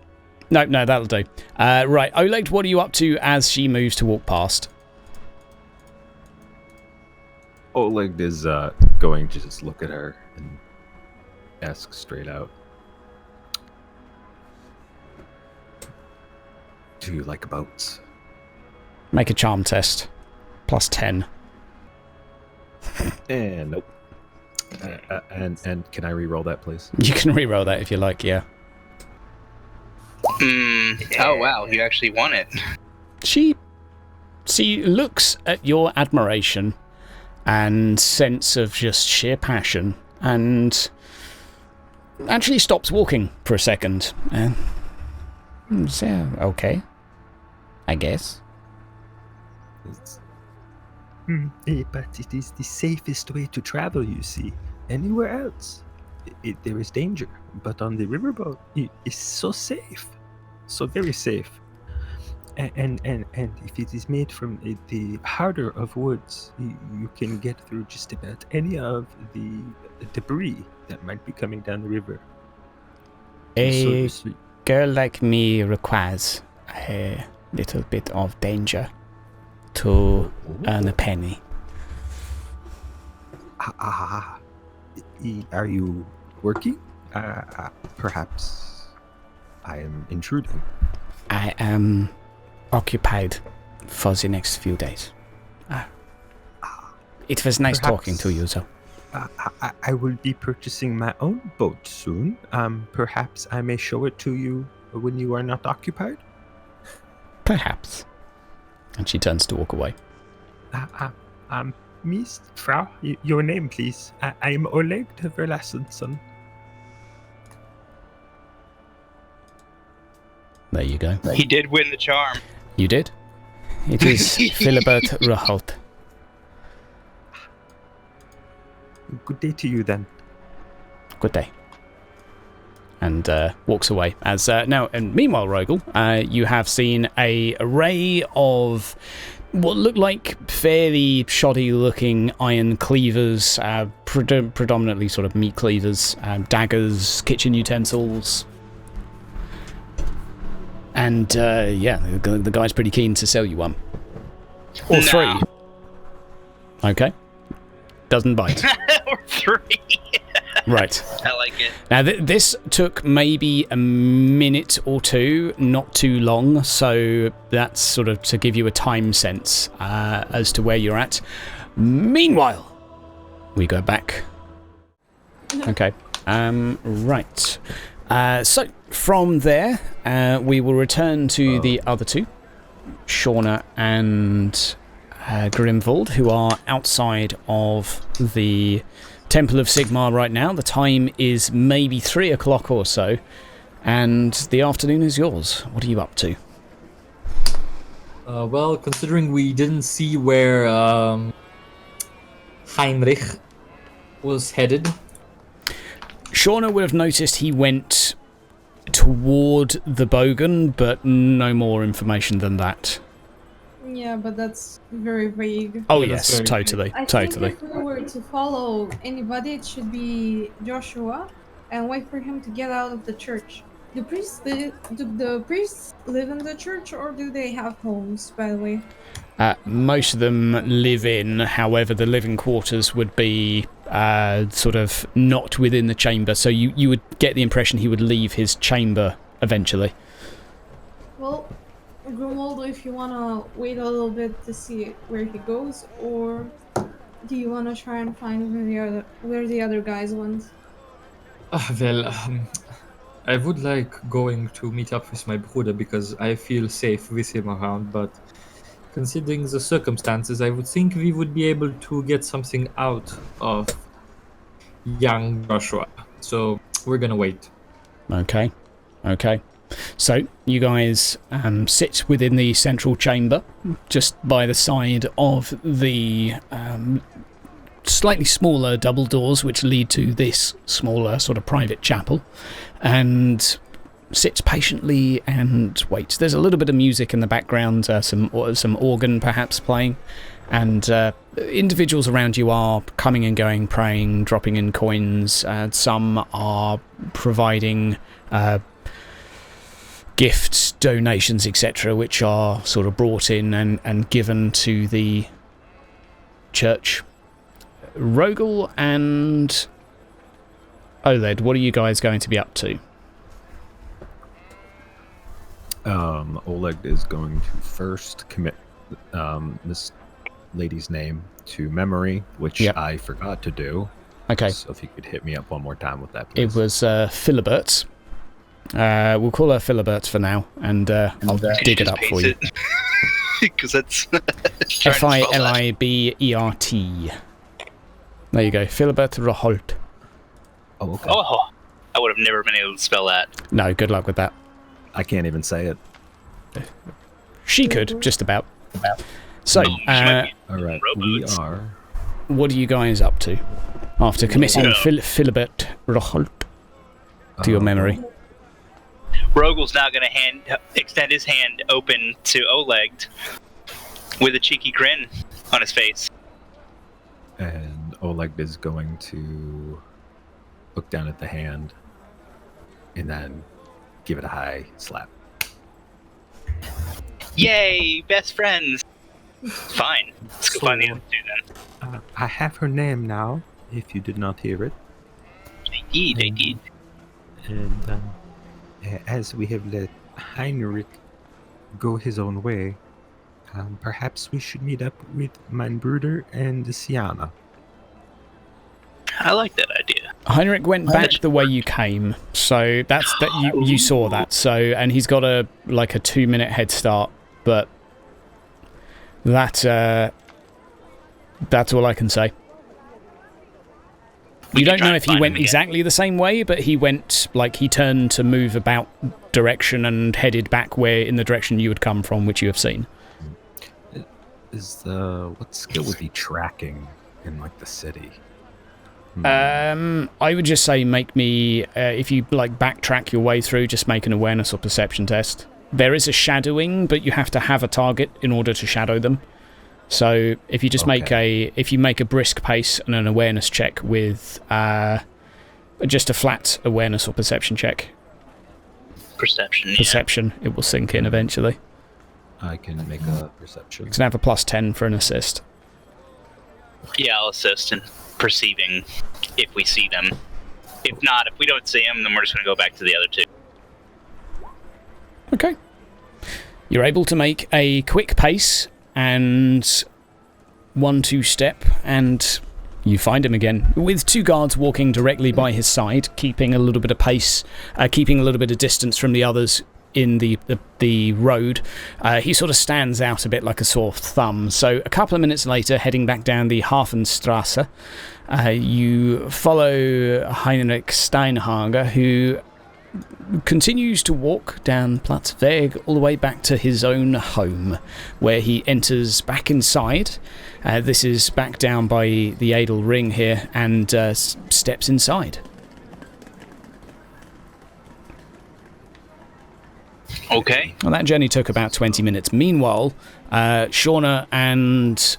No, that'll do. Right, Oleg, what are you up to as she moves to walk past? Oleg is going to just look at her and ask straight out. Do you like boats? Make a charm test. Plus 10. And nope. And can I re-roll that, please? You can re-roll that if you like, yeah. Oh, wow. You actually won it. She looks at your admiration and sense of just sheer passion and actually stops walking for a second. So, okay. I guess. But it is the safest way to travel, you see. Anywhere else, there is danger. But on the riverboat, it is so safe. So very safe. And if it is made from the harder of woods, you can get through just about any of the debris that might be coming down the river. A girl like me requires a little bit of danger to earn a penny. Are you working? Perhaps I am intruding. I am occupied for the next few days. It was nice talking to you, though. I will be purchasing my own boat soon. Perhaps I may show it to you when you are not occupied? Perhaps. And she turns to walk away. Miss Frau, your name, please. I am Oleg de Verlassenson. There you go. He did win the charm. You did? It is Philibert Roholt. Good day to you, then. Good day. And walks away. Meanwhile, Rogel, you have seen a array of what look like fairly shoddy-looking iron cleavers, predominantly sort of meat cleavers, daggers, kitchen utensils. And, the guy's pretty keen to sell you one. Or three. Okay. Doesn't bite. Or 3. Right. I like it. Now, this took maybe a minute or two, not too long, so that's sort of to give you a time sense as to where you're at. Meanwhile, we go back. Okay. Right. So, from there, we will return to the other two, Shauna and Grimvald, who are outside of the Temple of Sigmar right now. The time is maybe 3 o'clock or so, and the afternoon is yours. What are you up to? Well, considering we didn't see where Heinrich was headed. Shauna would have noticed he went toward the Bogan, but no more information than that. Yeah, but that's very vague. Oh Yeah, yes, that's very totally, I totally. think if we were to follow anybody, it should be Joshua and wait for him to get out of the church. Do the priests live in the church, or do they have homes, by the way? Most of them live in, however, the living quarters would be sort of not within the chamber, so you would get the impression he would leave his chamber eventually. Well, Grimoaldo, if you want to wait a little bit to see where he goes, or do you want to try and find where the other guys went? I would like going to meet up with my brother because I feel safe with him around, but considering the circumstances, I would think we would be able to get something out of young Joshua. So we're gonna wait. Okay. So you guys sit within the central chamber, just by the side of the slightly smaller double doors which lead to this smaller sort of private chapel, and sit patiently and wait. There's a little bit of music in the background, some organ perhaps playing, and individuals around you are coming and going, praying, dropping in coins. Some are providing gifts, donations, etc., which are sort of brought in and given to the church. Rogel and Oled, what are you guys going to be up to? Oleg is going to first commit this lady's name to memory, which I forgot to do. Okay. So if you could hit me up one more time with that, please. It was Philibert. We'll call her Philibert for now, and I'll dig it up for you. Because that's Filibert. There you go, Philibert Roholt. Oh, okay. Oh, I would have never been able to spell that. No, good luck with that. I can't even say it. She could, just about. So, all right, we are. What are you guys up to after committing Philibert Roholt to your memory? Rogel's now going to extend his hand open to Oleg with a cheeky grin on his face. And Oleg is going to look down at the hand and then give it a high slap. Yay, best friends! Fine, let's go find the other two then. I have her name now, if you did not hear it. I did. And as we have let Heinrich go his own way, perhaps we should meet up with mein Bruder and Siana. I like that idea. Heinrich went back the way you came, so that's that you saw that. So, and he's got a 2-minute head start, but that's all I can say. You don't know if he went exactly the same way, but he went, he turned to move about direction and headed back in the direction you had come from, which you have seen. What skill would be tracking in, the city? I would just say make me, if you, backtrack your way through, just make an awareness or perception test. There is a shadowing, but you have to have a target in order to shadow them. So if you just make a brisk pace and an awareness check with just a flat awareness or perception check. Perception, it will sink in eventually. I can make a perception. You can have a +10 for an assist. Yeah, I'll assist in perceiving if we see them. If not, if we don't see them, then we're just going to go back to the other two. Okay. You're able to make a quick pace and 1-2 step, and you find him again, with 2 guards walking directly by his side, keeping a little bit of pace, keeping a little bit of distance from the others in the road. He sort of stands out a bit like a sore thumb. So a couple of minutes later, heading back down the Hafenstrasse, you follow Heinrich Steinhager, who continues to walk down Platzweg all the way back to his own home, where he enters back inside. This is back down by the Adel Ring here, and steps inside. Okay. Well, that journey took about 20 minutes. Meanwhile, Shauna and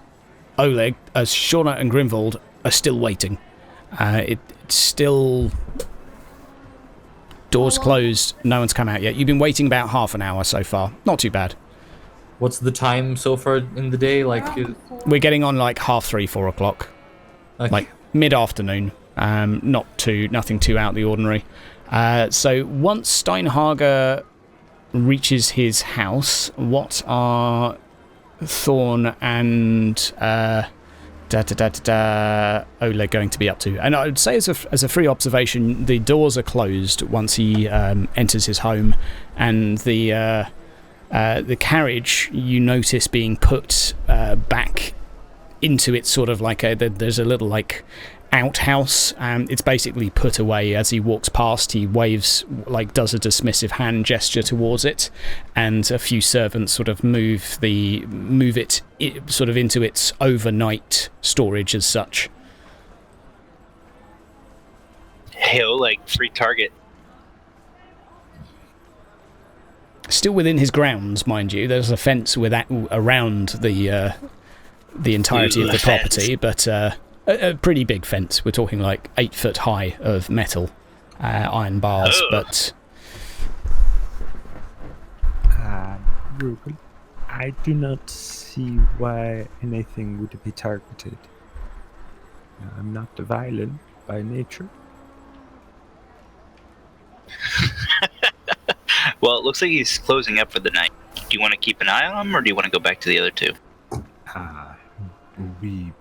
Oleg, Shauna and Grimwald are still waiting. It's still... Doors closed, no one's come out yet. You've been waiting about half an hour so far. Not too bad. What's the time so far in the day? We're getting on 3:30, 4 o'clock. Okay. Mid-afternoon. Nothing too out of the ordinary. So once Steinhager reaches his house, what are Thorn and Oleg going to be up to? And I would say as a free observation, the doors are closed once he enters his home, and the carriage you notice being put back into its sort of there's a little outhouse, and it's basically put away. As he walks past, he waves, does a dismissive hand gesture towards it, and a few servants sort of move it sort of into its overnight storage as such. Hey, free target. Still within his grounds, mind you. There's a fence around the entirety of the property, but a pretty big fence. We're talking 8 foot high of metal, iron bars, but... Ruben, I do not see why anything would be targeted. I'm not violent by nature. Well, it looks like he's closing up for the night. Do you want to keep an eye on him, or do you want to go back to the other two? We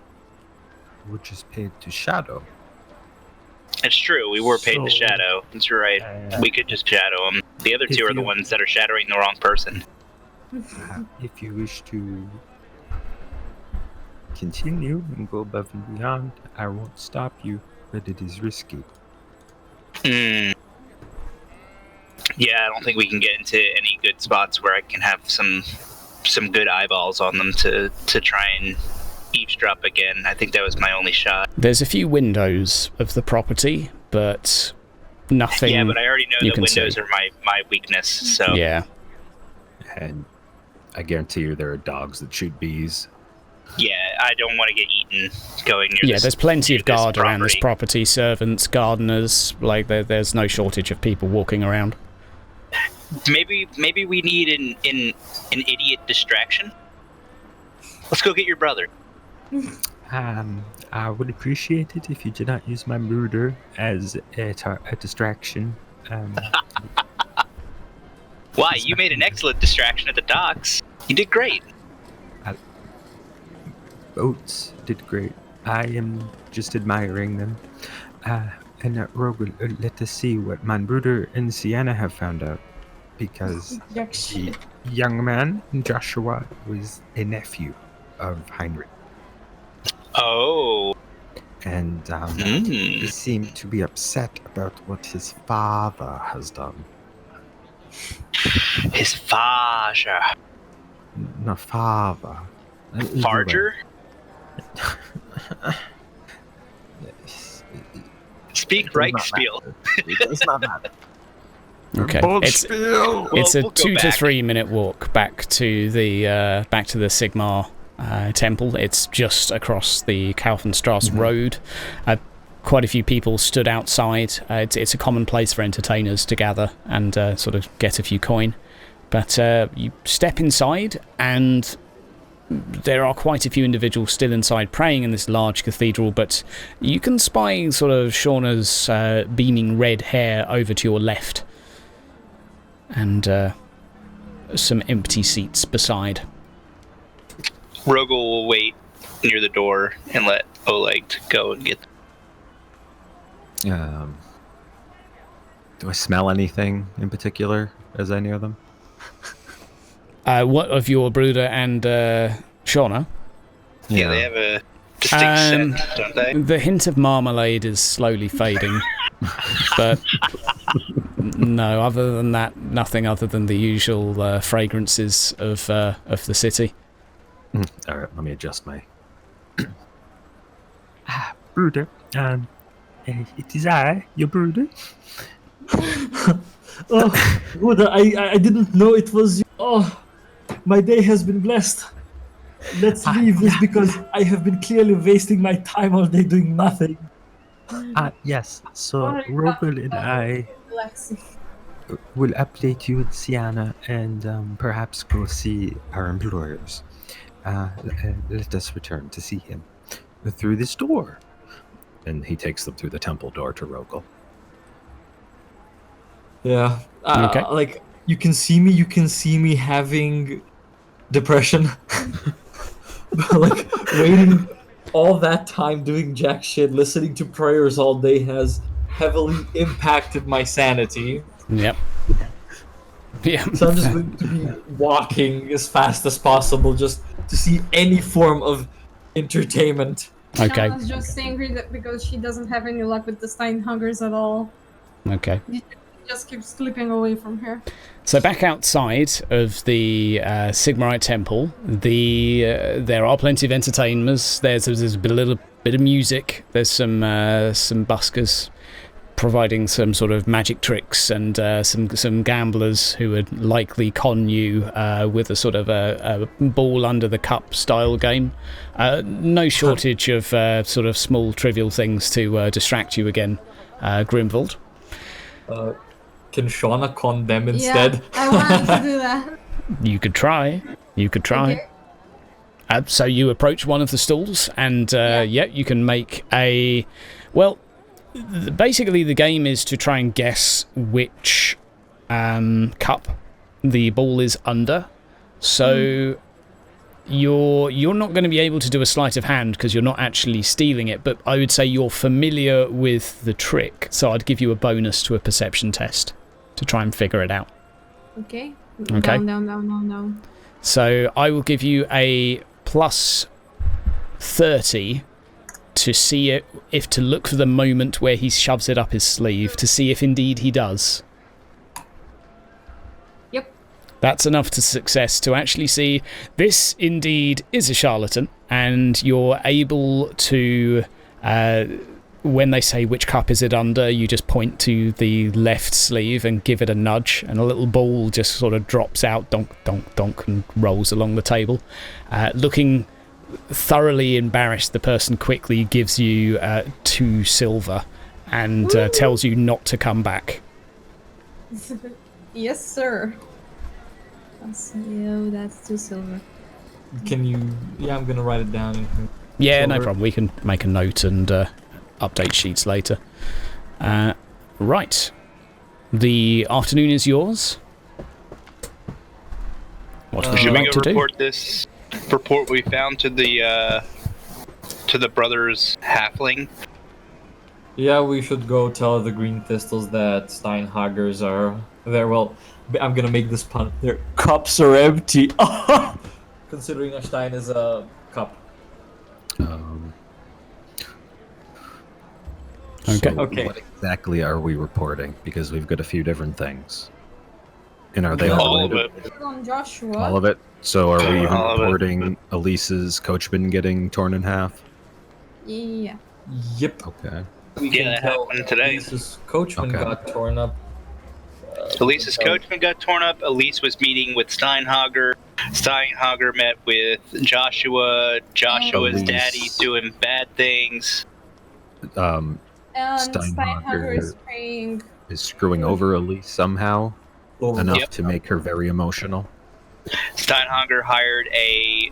were just paid to shadow. It's true, we were paid to So- shadow. That's right. We could just shadow him. The other two If are the you- ones that are shadowing the wrong person. If you wish to continue and go above and beyond, I won't stop you, but it is risky. Hmm. Yeah, I don't think we can get into any good spots where I can have some good eyeballs on them to try and eavesdrop again. I think that was my only shot. There's a few windows of the property, but nothing. Yeah, but I already know you that can windows see. are my weakness. So Yeah. And I guarantee you there are dogs that shoot bees. yeah, I don't want to get eaten going near Yeah, this. there's plenty near of guard this around this property. Servants, gardeners, like there's no shortage of people walking around. Maybe we need an idiot distraction. Let's go get your brother. I would appreciate it if you did not use my murder as a distraction. Why? You made an excellent distraction at the docks. You did great. Boats did great. I am just admiring them. And Rogel, let us see what my brother and Sienna have found out. Because the young man, Joshua, was a nephew of Heinrich. Oh. And he seemed to be upset about what his father has done. His father. No, father. Farger? Speak Reichspiel. It does not matter. Okay, it's a we'll go 2 to back. 3 minute walk back to the Sigmar temple. It's just across the Kaufenstrasse Road. Quite a few people stood outside. It's a common place for entertainers to gather and sort of get a few coin. But you step inside, and there are quite a few individuals still inside praying in this large cathedral, but you can spy sort of Shauna's beaming red hair over to your left, and some empty seats beside. Rogel will wait near the door and let Oleg go and get. Do I smell anything in particular as I near them? What of your brother and Shauna? Yeah, they have a distinct scent, don't they? The hint of marmalade is slowly fading, but no, other than that, nothing other than the usual fragrances of the city. All right, let me adjust my. Bruder, it is I, your brother. Oh, Buddha, I didn't know it was you. Oh, my day has been blessed. Let's leave this because I have been clearly wasting my time all day doing nothing. Yes, so Rogel and I Alexi. will update you with Sienna and perhaps go see our employers. Let us return to see him through this door. And he takes them through the temple door to Rogel. Yeah. Okay. Like you can see me having depression. Like waiting all that time doing jack shit, listening to prayers all day has heavily impacted my sanity. Yep. Yeah. So I'm just going to be walking as fast as possible just to see any form of entertainment. Okay. Shauna's just angry that because she doesn't have any luck with the Steinhagers at all. Okay. She just keeps slipping away from her. So back outside of the Sigmarite temple, there are plenty of entertainers. There's a little bit of music. There's some buskers providing some sort of magic tricks, and some gamblers who would likely con you with a sort of a ball under the cup style game. No shortage of sort of small trivial things to distract you again, Grimwald. Can Shauna con them instead? Yeah, I wanted to do that. You could try. Okay. So you approach one of the stalls, and you can make a... Well, basically the game is to try and guess which cup the ball is under. So you're not going to be able to do a sleight of hand because you're not actually stealing it, but I would say you're familiar with the trick, so I'd give you a bonus to a perception test to try and figure it out. Okay. Okay. No. So I will give you a plus 30 to see it, if to look for the moment where he shoves it up his sleeve to see if indeed he does. Yep. That's enough to success to actually see this indeed is a charlatan, and you're able to, when they say which cup is it under, you just point to the left sleeve and give it a nudge, and a little ball just sort of drops out, donk, donk, donk, and rolls along the table. Looking thoroughly embarrassed, the person quickly gives you 2 silver and tells you not to come back. Yes, sir. That's 2 silver. Can you? Yeah, I'm gonna write it down. Yeah, no Silver. problem. We can make a note and update sheets later. Right. The afternoon is yours. What would you Should we like go to do? report we found to the brothers halfling? Yeah, we should go tell the Green Thistles that Steinhagers are there. Well, I'm gonna make this pun. Their cups are empty. Considering a Stein is a cup. Okay. So Okay. what exactly are we reporting? Because we've got a few different things. And are they All all of related? it. On Joshua. All of it? So are we even All of it. reporting Elise's coachman getting torn in half? Yeah. Yep. Okay. We Yeah, can that tell happened today. Elise's coachman Okay. got torn up. Elise's coachman got torn up. Elise was meeting with Steinhager. Steinhager met with Joshua. Joshua's Elise. daddy's doing bad things. Um, And Steinhager Steinhager is praying. is screwing over Elise somehow Over. enough Yep. to make her very emotional. Steinhager hired a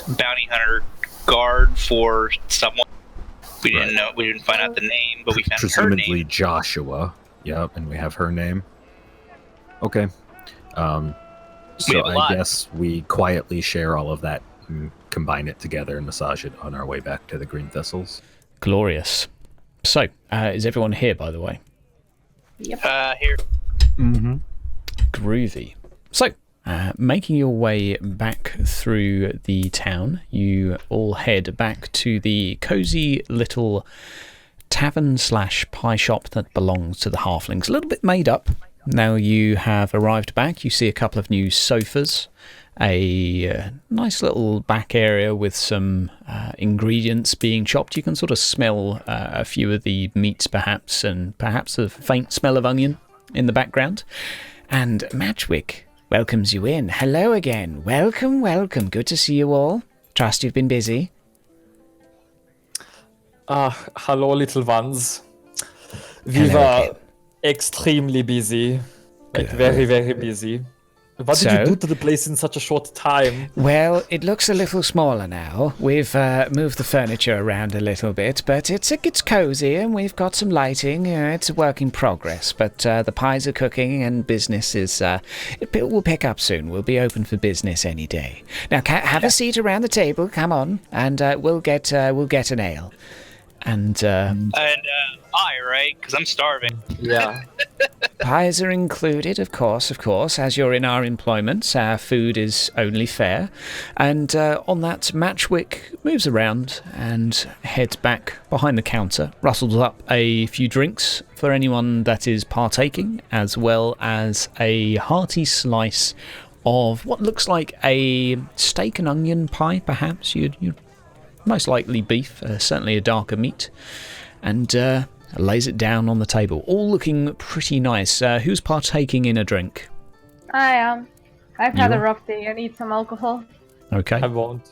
bounty hunter guard for someone. We didn't Right. know. We didn't find out the name, but we found her Presumably name. Joshua. Yep, and we have her name. Okay. We So have a I lot. guess we quietly share all of that and combine it together and massage it on our way back to the Green Thistles. Glorious. So, is everyone here, by the way? Here. Mm-hmm. Groovy. So, making your way back through the town, you all head back to the cozy little tavern/pie shop that belongs to the halflings. A little bit made up. Now you have arrived back, you see a couple of new sofas, a nice little back area with some ingredients being chopped. You can sort of smell a few of the meats perhaps, and perhaps a faint smell of onion in the background. And Matchwick welcomes you in. Hello again. Welcome, welcome. Good to see you all. Trust you've been busy. Hello, little ones. We Hello were again. extremely busy. Like, Good. very, very busy. What did So? you do to the place in such a short time? Well, it looks a little smaller now. We've moved the furniture around a little bit, but it's cozy and we've got some lighting. It's a work in progress, but the pies are cooking and business is it will pick up soon. We'll be open for business any day. Now, have a seat around the table. Come on, and we'll get an ale. And I, right? Because I'm starving. Yeah. pies are included, of course, as you're in our employment. Our food is only fair. And on that, Matchwick moves around and heads back behind the counter, rustles up a few drinks for anyone that is partaking, as well as a hearty slice of what looks like a steak and onion pie, perhaps. You'd most likely beef, certainly a darker meat. And lays it down on the table, all looking pretty nice. Who's partaking in a drink? I am. I've had You a are? rough day. I need some alcohol. Okay. I won't.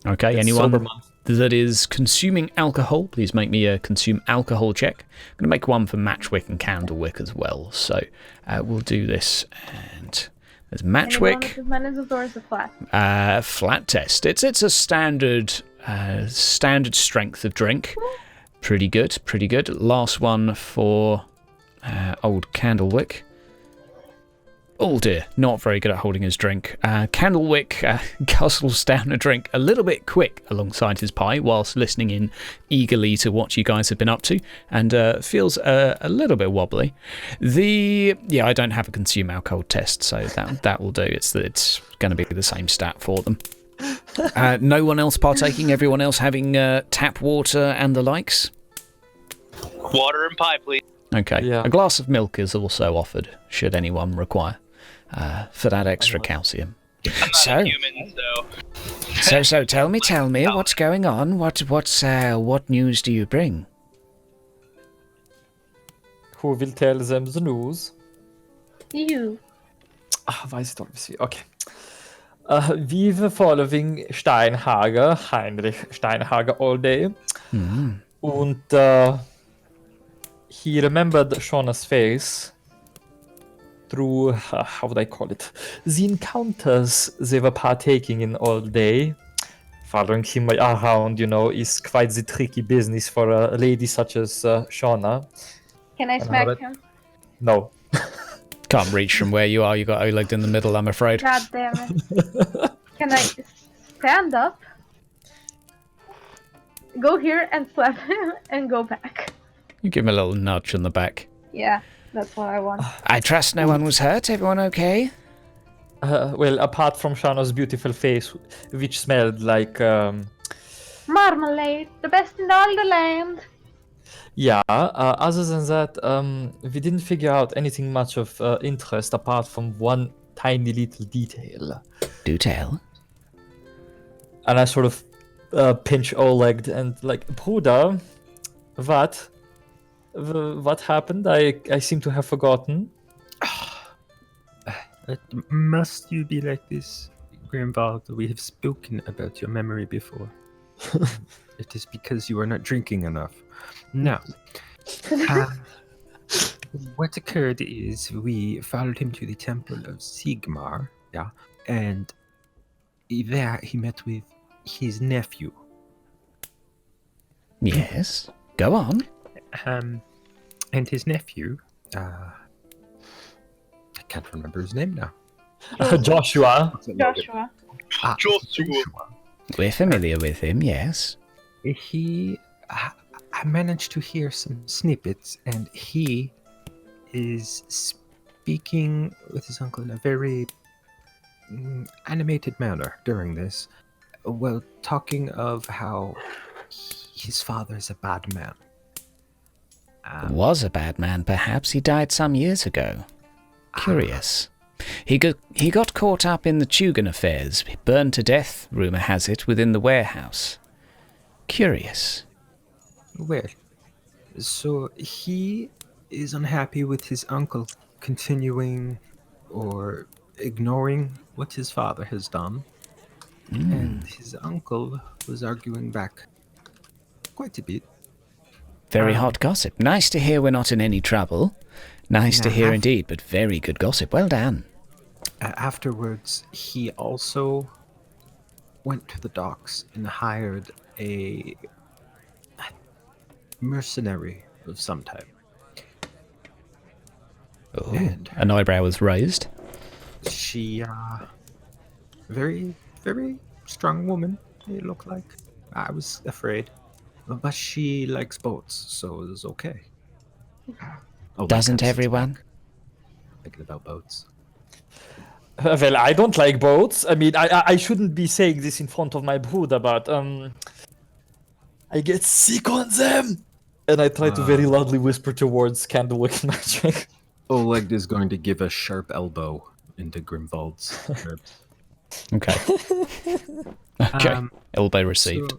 Okay, It's anyone sober month. that is consuming alcohol, please make me a consume alcohol check. I'm going to make one for Matchwick and Candlewick as well. So we'll do this, and There's Any Matchwick. bonuses, minuses, or is it flat? Flat test. It's a standard strength of drink. Pretty good, pretty good. Last one for old Candlewick. Oh dear, not very good at holding his drink. Candlewick guzzles down a drink a little bit quick alongside his pie whilst listening in eagerly to what you guys have been up to, and feels a little bit wobbly. I don't have a consume alcohol test, so that will do. It's going to be the same stat for them. No one else partaking, everyone else having tap water and the likes? Water and pie, please. Okay, Yeah. a glass of milk is also offered, should anyone require, for that extra calcium. I'm not a human, so... So tell me, what's going on? What news do you bring? Who will tell them the news? You. Weiß ich doch, wie sie. Okay. We were following Steinhager, Heinrich Steinhager, all day. And he remembered Shauna's face through, how would I call it? The encounters they were partaking in all day. Following him around, is quite the tricky business for a lady such as Shauna. Can I smack him? No. Can't reach from where you are. You got O-legged in the middle, I'm afraid. God damn it. Can I stand up, go here and slap him, and go back? You give him a little nudge on the back. Yeah, that's what I want. I trust no one was hurt. Everyone okay? Well, apart from Shauna's beautiful face, which smelled like... Marmalade, the best in all the land. Yeah, other than that, we didn't figure out anything much of interest apart from one tiny little detail. Do tell. And I sort of pinch Oleg and like, Bruder, what? What happened? I seem to have forgotten. Must you be like this, Grimwald? We have spoken about your memory before. It is because you are not drinking enough. Now, what occurred is we followed him to the temple of Sigmar, yeah, and there he met with his nephew. Yes, go on. And his nephew, I can't remember his name now. Joshua. Joshua. Joshua. We're familiar with him, yes. I managed to hear some snippets, and he is speaking with his uncle in a very animated manner during this, while talking of how his father is a bad man. Was a bad man, perhaps. He died some years ago. Curious. He got caught up in the Tugan affairs, burned to death, rumour has it, within the warehouse. Curious. Well, so he is unhappy with his uncle continuing or ignoring what his father has done. And his uncle was arguing back quite a bit. Very hot gossip. Nice to hear we're not in any trouble. Nice to hear indeed, but very good gossip. Well done. Afterwards, he also went to the docks and hired a mercenary of some type. Oh, And an eyebrow was raised. she, very, very strong woman, it looked like. I was afraid. But she likes boats, so it was okay. Oh, Doesn't everyone? Thinking about boats. Well, I don't like boats. I mean, I shouldn't be saying this in front of my Bruder, but I get sick on them. And I try to very loudly whisper towards Candlewick Magic. Oleg is going to give a sharp elbow into Grimwald's ribs. Okay. Okay. Elbow received.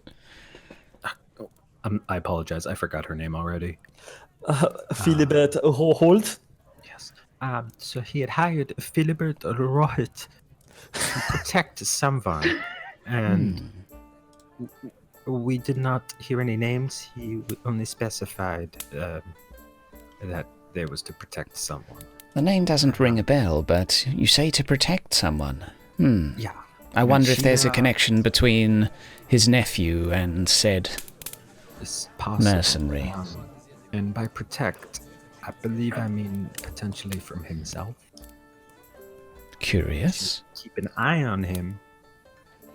I apologize. I forgot her name already. Philibert Holt. Yes. So he had hired Philibert Rohit to protect Samvan, and we did not hear any names. He only specified that there was to protect someone. The name doesn't ring a bell, but you say to protect someone. Yeah. I wonder if She, there's a connection between his nephew and said It's possible. mercenary. And by protect, I believe I mean potentially from himself. Curious. Keep an eye on him.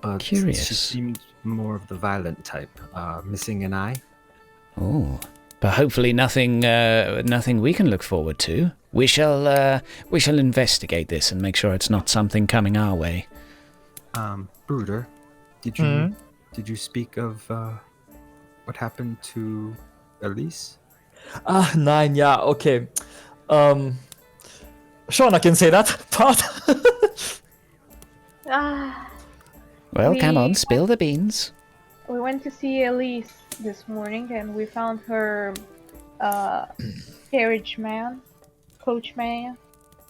But Curious. she seemed more of the violent type. Missing an eye? Oh, but hopefully nothing we can look forward to. We shall investigate this and make sure it's not something coming our way. Bruder, did you speak of what happened to Elise? Nein, ja, okay. Sean, I can say that part. Well, come on, We- spill the beans. We went to see Elise this morning and we found her coachman,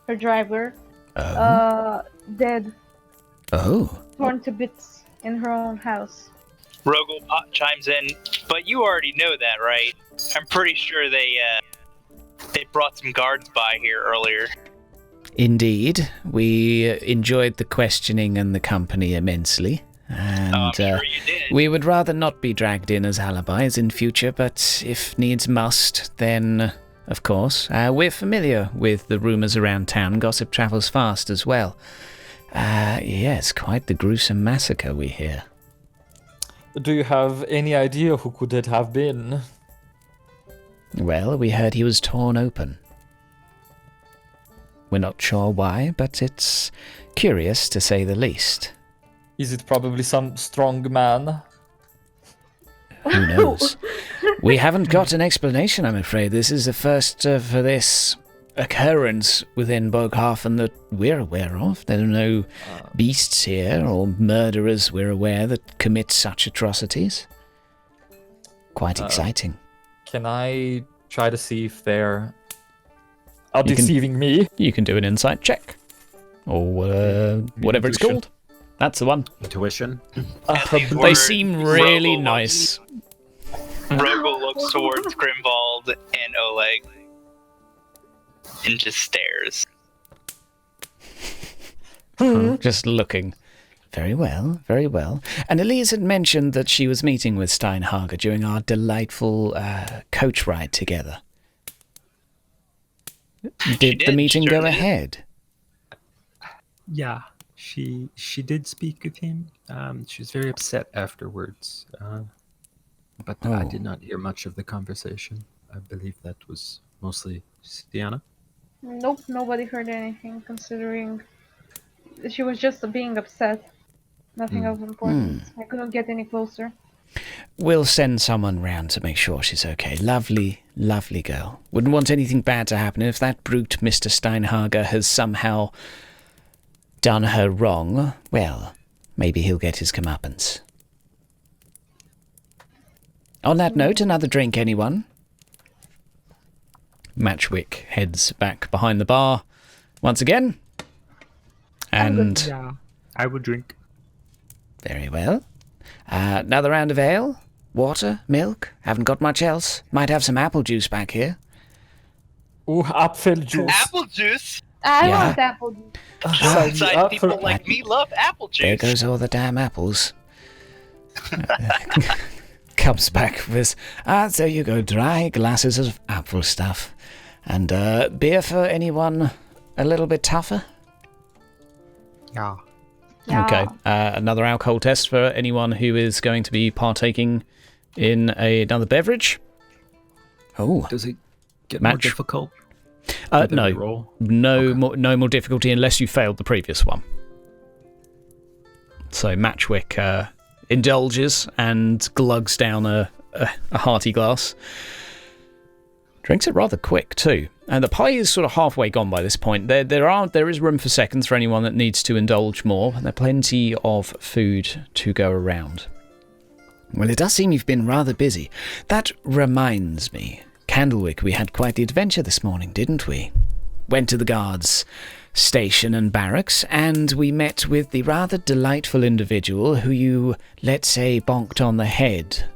her driver, dead, Oh. torn to bits in her own house. Rogel chimes in, but you already know that, right? I'm pretty sure they brought some guards by here earlier. Indeed, we enjoyed the questioning and the company immensely, and I'm sure you did. we would rather not be dragged in as alibis in future, but if needs must, then, of course, we're familiar with the rumours around town. Gossip travels fast as well. Yes, quite the gruesome massacre we hear. Do you have any idea who could it have been? Well, we heard he was torn open. We're not sure why, but it's curious to say the least. Is it probably some strong man? Who knows? We haven't got an explanation, I'm afraid. This is the first for this occurrence within Boghafen that we're aware of. There are no beasts here or murderers we're aware that commit such atrocities. Quite exciting. Can I try to see if they're You can- deceiving me? You can do an insight check. Or whatever it's Intuition. called. That's the one. Intuition. They seem really Rogel nice. Rogel looks towards Grimwald and Oleg and just stares. Just looking. Very well, very well. And Elise had mentioned that she was meeting with Steinhager during our delightful coach ride together. Did the did, meeting sure go did. ahead? Yeah, she did speak with him. She was very upset afterwards. But I Oh. did not hear much of the conversation. I believe that was mostly Sienna. Nope, nobody heard anything, considering she was just being upset. Nothing of importance. I couldn't get any closer. We'll send someone round to make sure she's okay. Lovely, lovely girl. Wouldn't want anything bad to happen. If that brute Mr Steinhager has somehow done her wrong, well, maybe he'll get his comeuppance. On that note, another drink, anyone? Matchwick heads back behind the bar once again. And Yeah, I would drink. very well. Another round of ale? Water? Milk? Haven't got much else. Might have some apple juice back here. Ooh, apple juice. Apple juice? I Yeah. want apple juice. Sign me Outside up people for- like me love apple There juice. goes all the damn apples. Comes back with, there you go, dry glasses of apple stuff. And beer for anyone a little bit tougher? Yeah. Yeah. Okay, another alcohol test for anyone who is going to be partaking in another beverage. Oh, Does it get more Match. difficult? with every no. roll? No, Okay. no more difficulty unless you failed the previous one. So Matchwick indulges and glugs down a hearty glass. Drinks it rather quick too, and the pie is sort of halfway gone by this point. There is room for seconds for anyone that needs to indulge more. There are plenty of food to go around. Well, it does seem you've been rather busy. That reminds me, Candlewick, we had quite the adventure this morning, didn't we? Went to the guards' station and barracks, and we met with the rather delightful individual who you, let's say, bonked on the head.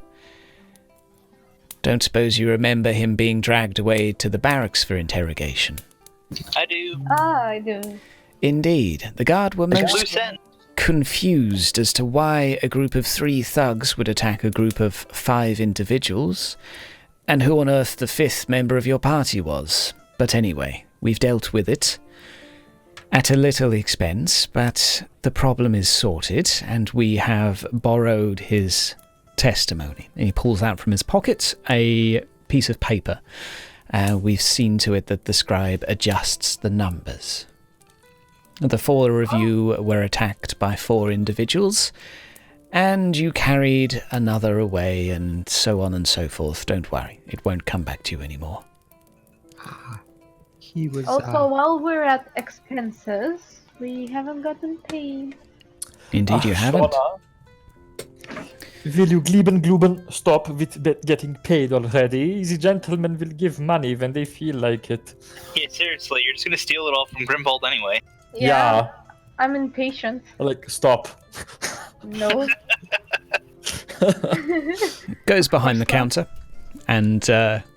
Don't suppose you remember him being dragged away to the barracks for interrogation? I do. I do. Indeed. The guard were most Loose end. confused as to why a group of 3 thugs would attack a group of 5 individuals, and who on earth the 5th member of your party was. But anyway, we've dealt with it. At a little expense, but the problem is sorted, and we have borrowed his testimony. And he pulls out from his pocket a piece of paper. We've seen to it that the scribe adjusts the numbers. The 4 of you were attacked by 4 individuals, and you carried another away, and so on and so forth. Don't worry, it won't come back to you anymore. He was. Also, while we're at expenses, we haven't gotten paid. Indeed you haven't. Will you Gluben stop with getting paid already? The gentlemen will give money when they feel like it. Yeah, seriously, you're just gonna steal it all from Grimbold anyway. Yeah. I'm impatient. Like, stop. No. Goes behind the counter and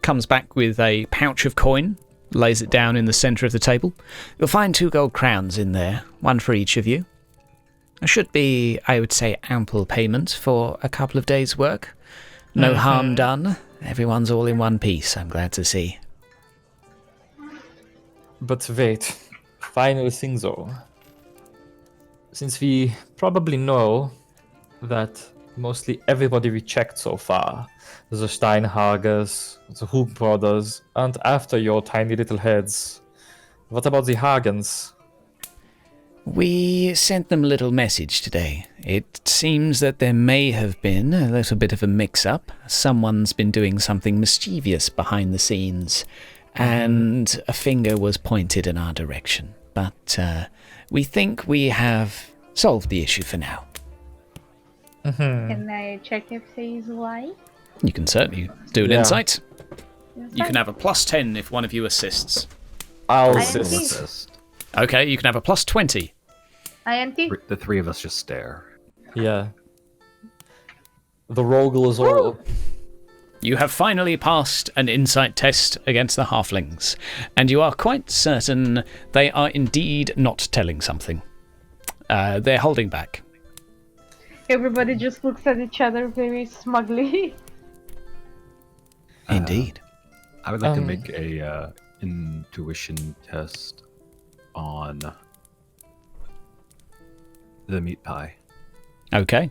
comes back with a pouch of coin, lays it down in the centre of the table. You'll find 2 gold crowns in there, 1 for each of you. It should be, I would say, ample payment for a couple of days' work. No harm done. Everyone's all in one piece, I'm glad to see. But wait. Final thing though. Since we probably know that mostly everybody we checked so far, the Steinhagers, the Hook brothers, and after your tiny little heads, what about the Hagens? We sent them a little message today. It seems that there may have been a little bit of a mix-up. Someone's been doing something mischievous behind the scenes, and a finger was pointed in our direction. But we think we have solved the issue for now. Can I check if he's white? You can certainly do an insight. You can have a +10 if one of you assists. I'll assist. Okay, you can have a +20. INT? The 3 of us just stare. Yeah. The Rogel is all... You have finally passed an insight test against the halflings, and you are quite certain they are indeed not telling something. They're holding back. Everybody just looks at each other very smugly. Indeed. I would like to make a intuition test on the meat pie. Okay.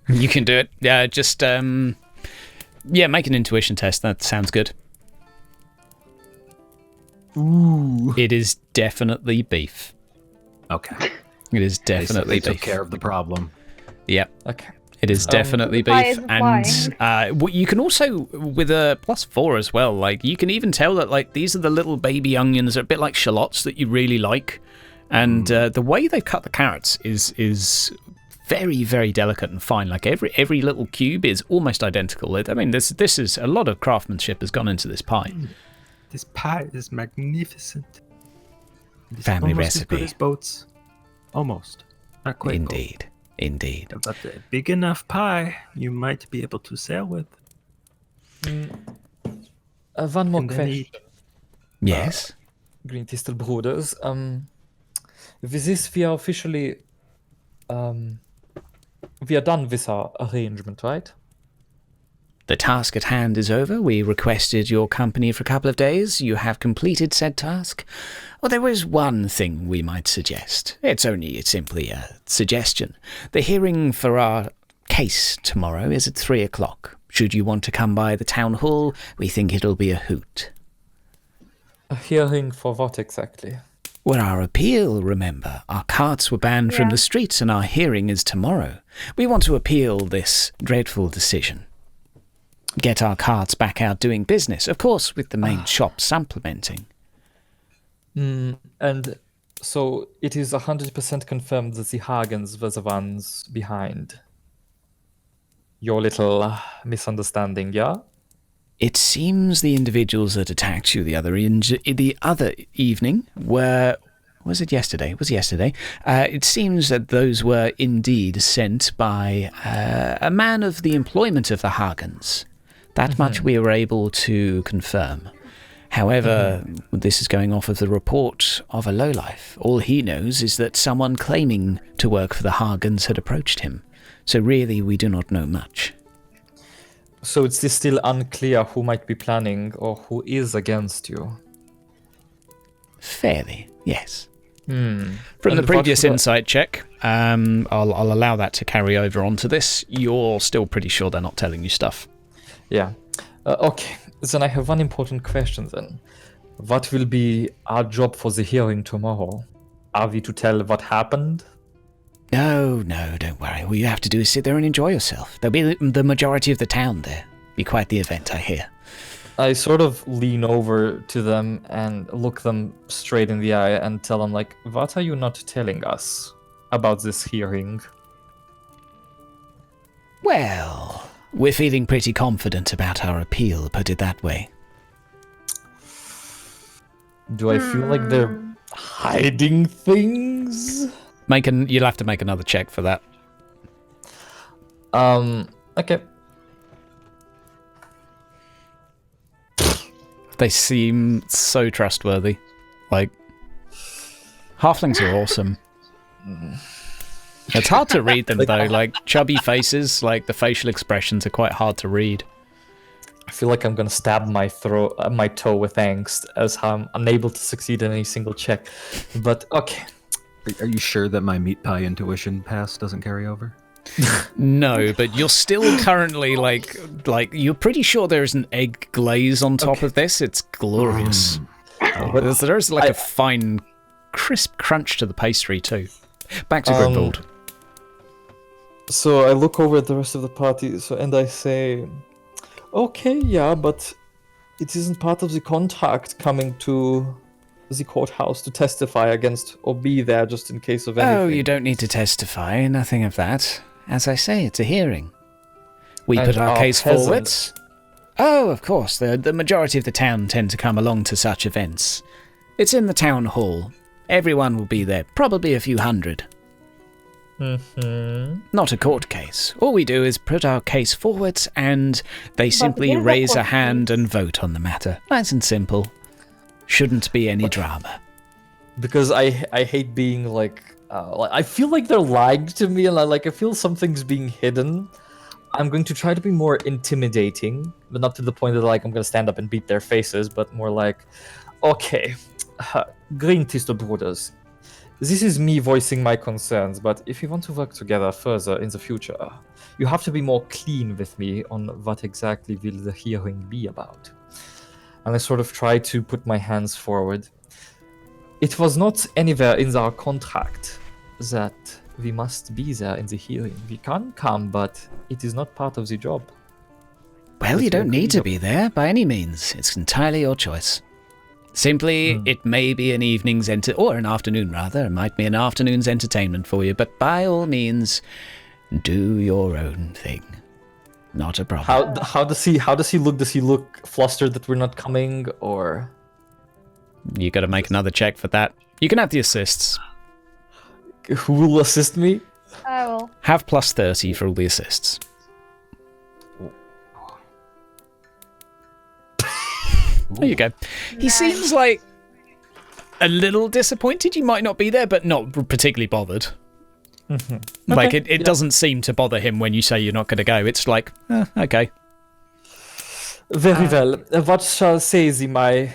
You can do it. Yeah, just make an intuition test. That sounds good. Ooh. It is definitely beef. Okay. It is definitely they beef. took care of the problem. Yep. Okay. It is definitely the pie beef, is and you can also, with a +4 as well, like you can even tell that like these are the little baby onions, are a bit like shallots that you really like, and the way they've cut the carrots is very, very delicate and fine. Like every little cube is almost identical. I mean, this is a lot of craftsmanship has gone into this pie. This pie is magnificent. It's Family almost as good recipe. as boats. Almost. Not quite. Indeed. Indeed. But a big enough pie you might be able to sail with. One more And then question. Yes. Green Tistel Brothers. With this, we are officially... we are done with our arrangement, right? The task at hand is over. We requested your company for a couple of days. You have completed said task. Well, there was one thing we might suggest. It's simply a suggestion. The hearing for our case tomorrow is at 3 o'clock. Should you want to come by the town hall, we think it'll be a hoot. A hearing for what exactly? Well, our appeal, remember. Our carts were banned from the streets and our hearing is tomorrow. We want to appeal this dreadful decision. Get our carts back out doing business, of course, with the main shop supplementing. And so it is 100% confirmed that the Hagens were the ones behind your little misunderstanding, yeah? It seems the individuals that attacked you the other evening were... Was it yesterday? It was yesterday. It seems that those were indeed sent by a man of the employment of the Hagens. That much we were able to confirm. However, this is going off of the report of a lowlife. All he knows is that someone claiming to work for the Hagans had approached him. So really, we do not know much. So it's still unclear who might be planning or who is against you. Fairly, yes. Hmm. From the And previous what- insight check, I'll allow that to carry over onto this. You're still pretty sure they're not telling you stuff. Yeah. Okay. Then I have one important question then. What will be our job for the hearing tomorrow? Are we to tell what happened? No, don't worry. All you have to do is sit there and enjoy yourself. There'll be the majority of the town there. Be quite the event, I hear. I sort of lean over to them and look them straight in the eye and tell them, like, what are you not telling us about this hearing? Well, we're feeling pretty confident about our appeal, put it that way. Do I feel like they're hiding things? You'll have to make another check for that. Okay. They seem so trustworthy. Like, halflings are awesome. It's hard to read them, though. Like, chubby faces, like, the facial expressions are quite hard to read. I feel like I'm gonna stab my toe with angst as I'm unable to succeed in any single check. But okay. Are you sure that my meat pie intuition pass doesn't carry over? No, but you're still currently, like you're pretty sure there's an egg glaze on top of this. It's glorious. There's like a fine, crisp crunch to the pastry, too. Back to Grimbold. So I look over at the rest of the party, and I say, okay, yeah, but it isn't part of the contract coming to the courthouse to testify against or be there just in case of anything. Oh, you don't need to testify, nothing of that. As I say, it's a hearing. We And put our case forward. peasants. Oh, of course, the majority of the town tend to come along to such events. It's in the town hall. Everyone will be there, probably a few hundred. Mm-hmm. Not a court case. All we do is put our case forward and they simply it is a raise a court hand case. and vote on the matter. Nice and simple. Shouldn't be any drama. Because I hate being like I feel like they're lying to me, and I feel something's being hidden. I'm going to try to be more intimidating, but not to the point that I'm going to stand up and beat their faces, but more like, okay, Green Tista Brothers, this is me voicing my concerns, but if you want to work together further in the future, you have to be more clean with me on what exactly will the hearing be about. And I sort of try to put my hands forward. It was not anywhere in our contract that we must be there in the hearing. We can come, but it is not part of the job. Well, you don't need to be there by any means. It's entirely your choice. Simply, it may be an evening's or an afternoon rather. It might be an afternoon's entertainment for you, but by all means, do your own thing. Not a problem. How does he look? Does he look flustered that we're not coming, or? You got to make another check for that. You can have the assists. Who will assist me? I will. Have plus 30 for all the assists. There you go. He seems like a little disappointed you might not be there, but not particularly bothered. Mm-hmm. Like, it doesn't seem to bother him when you say you're not going to go. It's like, okay. Very well. What shall say thee, my...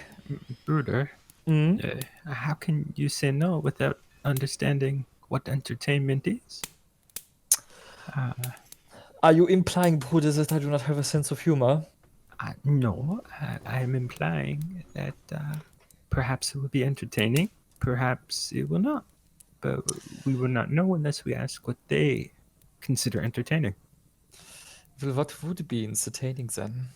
Bruder, how can you say no without understanding what entertainment is? Are you implying, Bruder, that I do not have a sense of humor? No, I am implying that perhaps it will be entertaining, perhaps it will not. But we will not know unless we ask what they consider entertaining. Well, what would be entertaining then?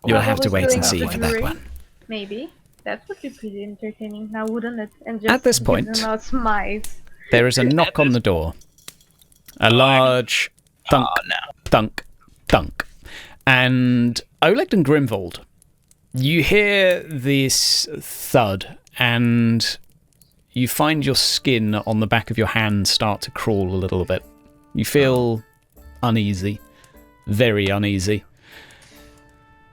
You'll have to What wait was and doing see the for that jury? one. Maybe. That would be pretty entertaining now, wouldn't it? And just At this give point- them out smiles. There is a knock on the door. A large thunk, thunk, thunk. And Oleg and Grimwald, you hear this thud and you find your skin on the back of your hand start to crawl a little bit. You feel uneasy, very uneasy.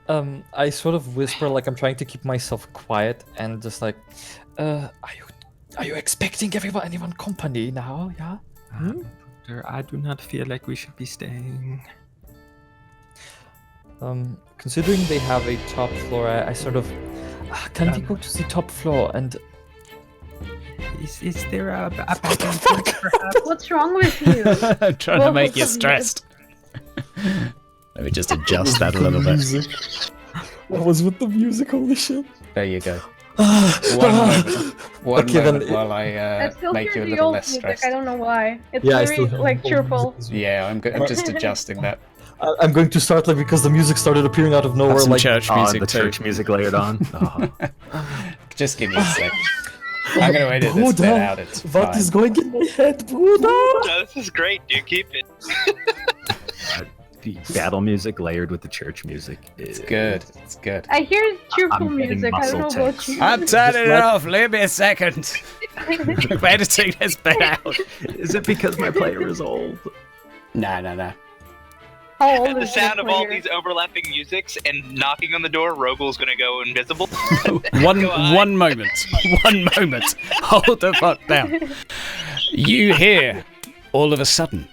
I sort of whisper like I'm trying to keep myself quiet and just like, are you expecting anyone company now? Yeah. I do not feel like we should be staying. Considering they have a top floor, I sort of can we go to the top floor and? Is there a perhaps? What's wrong with you? I'm trying to make you stressed. Let me just adjust that a little bit. What was with the music? Holy shit! There you go. One Okay, moment then- while I I still make you hear a the little old less music. stressed. I don't know why. It's Yeah, I very still hear like the old cheerful. music. Yeah, I'm just adjusting that. I'm going to start like because the music started appearing out of nowhere. Have some Like church Oh, music the too. church music layered on. Oh. Just give me a sec. I'm going to edit this bit out. It's what fine. is going in my head, Buddha? No, this is great, dude. Keep it. The battle music layered with the church music. It's good. It's good. I hear cheerful I'm getting music. I don't know muscle about tense. you. I'm turning it off. Leave me a second. I'm editing this bit out. Is it because my player is old? No. How old At the is sound your of all player? these overlapping musics and knocking on the door, Rogel's gonna go invisible. One moment. One moment. Hold the fuck down. You hear, all of a sudden,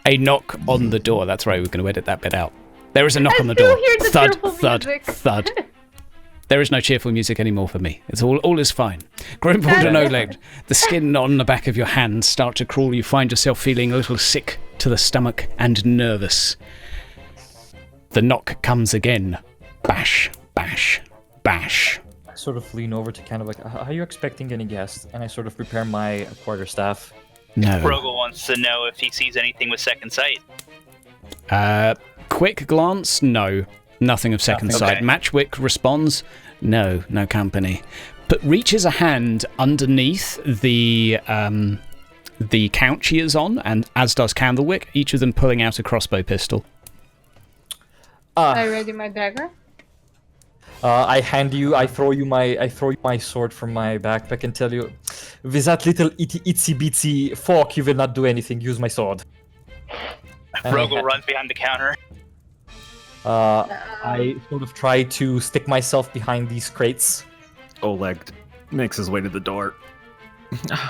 a knock on the door. That's right, we're going to edit that bit out. There is a knock I on the still door. hear the Thud, cheerful thud, music. thud. There is no cheerful music anymore for me. It's all is fine. Grimbled and Oleg, the skin on the back of your hands start to crawl. You find yourself feeling a little sick to the stomach and nervous. The knock comes again. Bash, bash, bash. I sort of lean over to kind of like, are you expecting any guests? And I sort of prepare my quarterstaff. No. Rogel wants to know if he sees anything with second sight. Quick glance, no. Nothing of second Nothing. sight. Okay. Matchwick responds, no company. But reaches a hand underneath the couch he is on, and as does Candlewick, each of them pulling out a crossbow pistol. I ready my dagger. I throw you my sword from my backpack and tell you, with that little itsy bitsy fork, you will not do anything. Use my sword. Rogel runs behind the counter. I sort of try to stick myself behind these crates. Oleg makes his way to the door.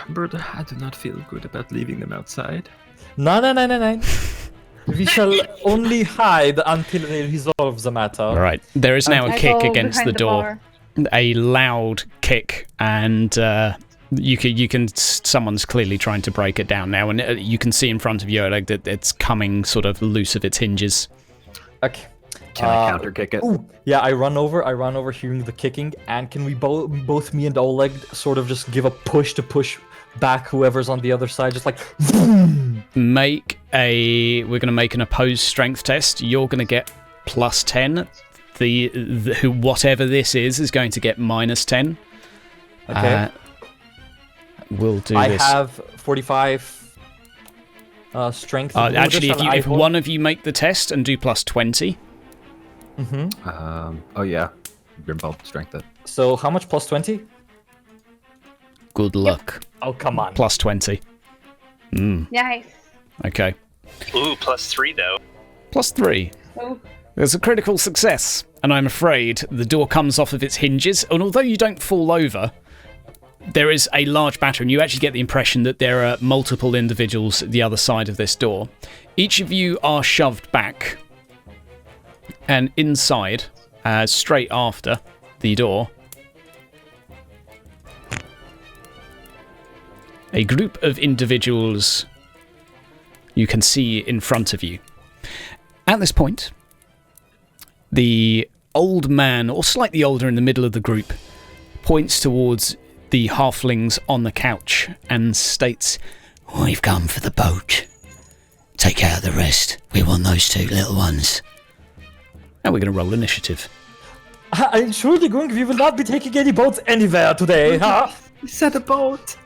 Brother, I do not feel good about leaving them outside. No. We shall only hide until they resolve the matter. All right. There is now a I kick go against behind the door. bar. A loud kick, and you can. Someone's clearly trying to break it down now, and you can see in front of you, Oleg, that it's coming sort of loose of its hinges. Okay. Can I counter kick it? Ooh, yeah, I run over hearing the kicking, and can we both me and Oleg sort of just give a push to push back whoever's on the other side, just like boom. We're going to make an opposed strength test. You're going to get +10. The whatever this is going to get -10. Okay. We'll do I this. have 45 strength. Actually, Shall I if hold? one of you make the test and do +20, Oh yeah, you're both strength. So how much +20? good luck. Oh come on. +20. Nice. Okay. Ooh, +3 though. +3. Oh, There's a critical success, and I'm afraid the door comes off of its hinges, and although you don't fall over, there is a large batter, and you actually get the impression that there are multiple individuals at the other side of this door. Each of you are shoved back, and inside, straight after the door, a group of individuals you can see in front of you. At this point, the old man, or slightly older in the middle of the group, points towards the halflings on the couch and states, "We've come for the boat. Take care of the rest. We want those two little ones." And we're going to roll initiative. I'm surely going. We will not be taking any boats anywhere today, huh? He said a boat.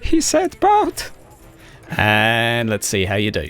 He said boat. And let's see how you do.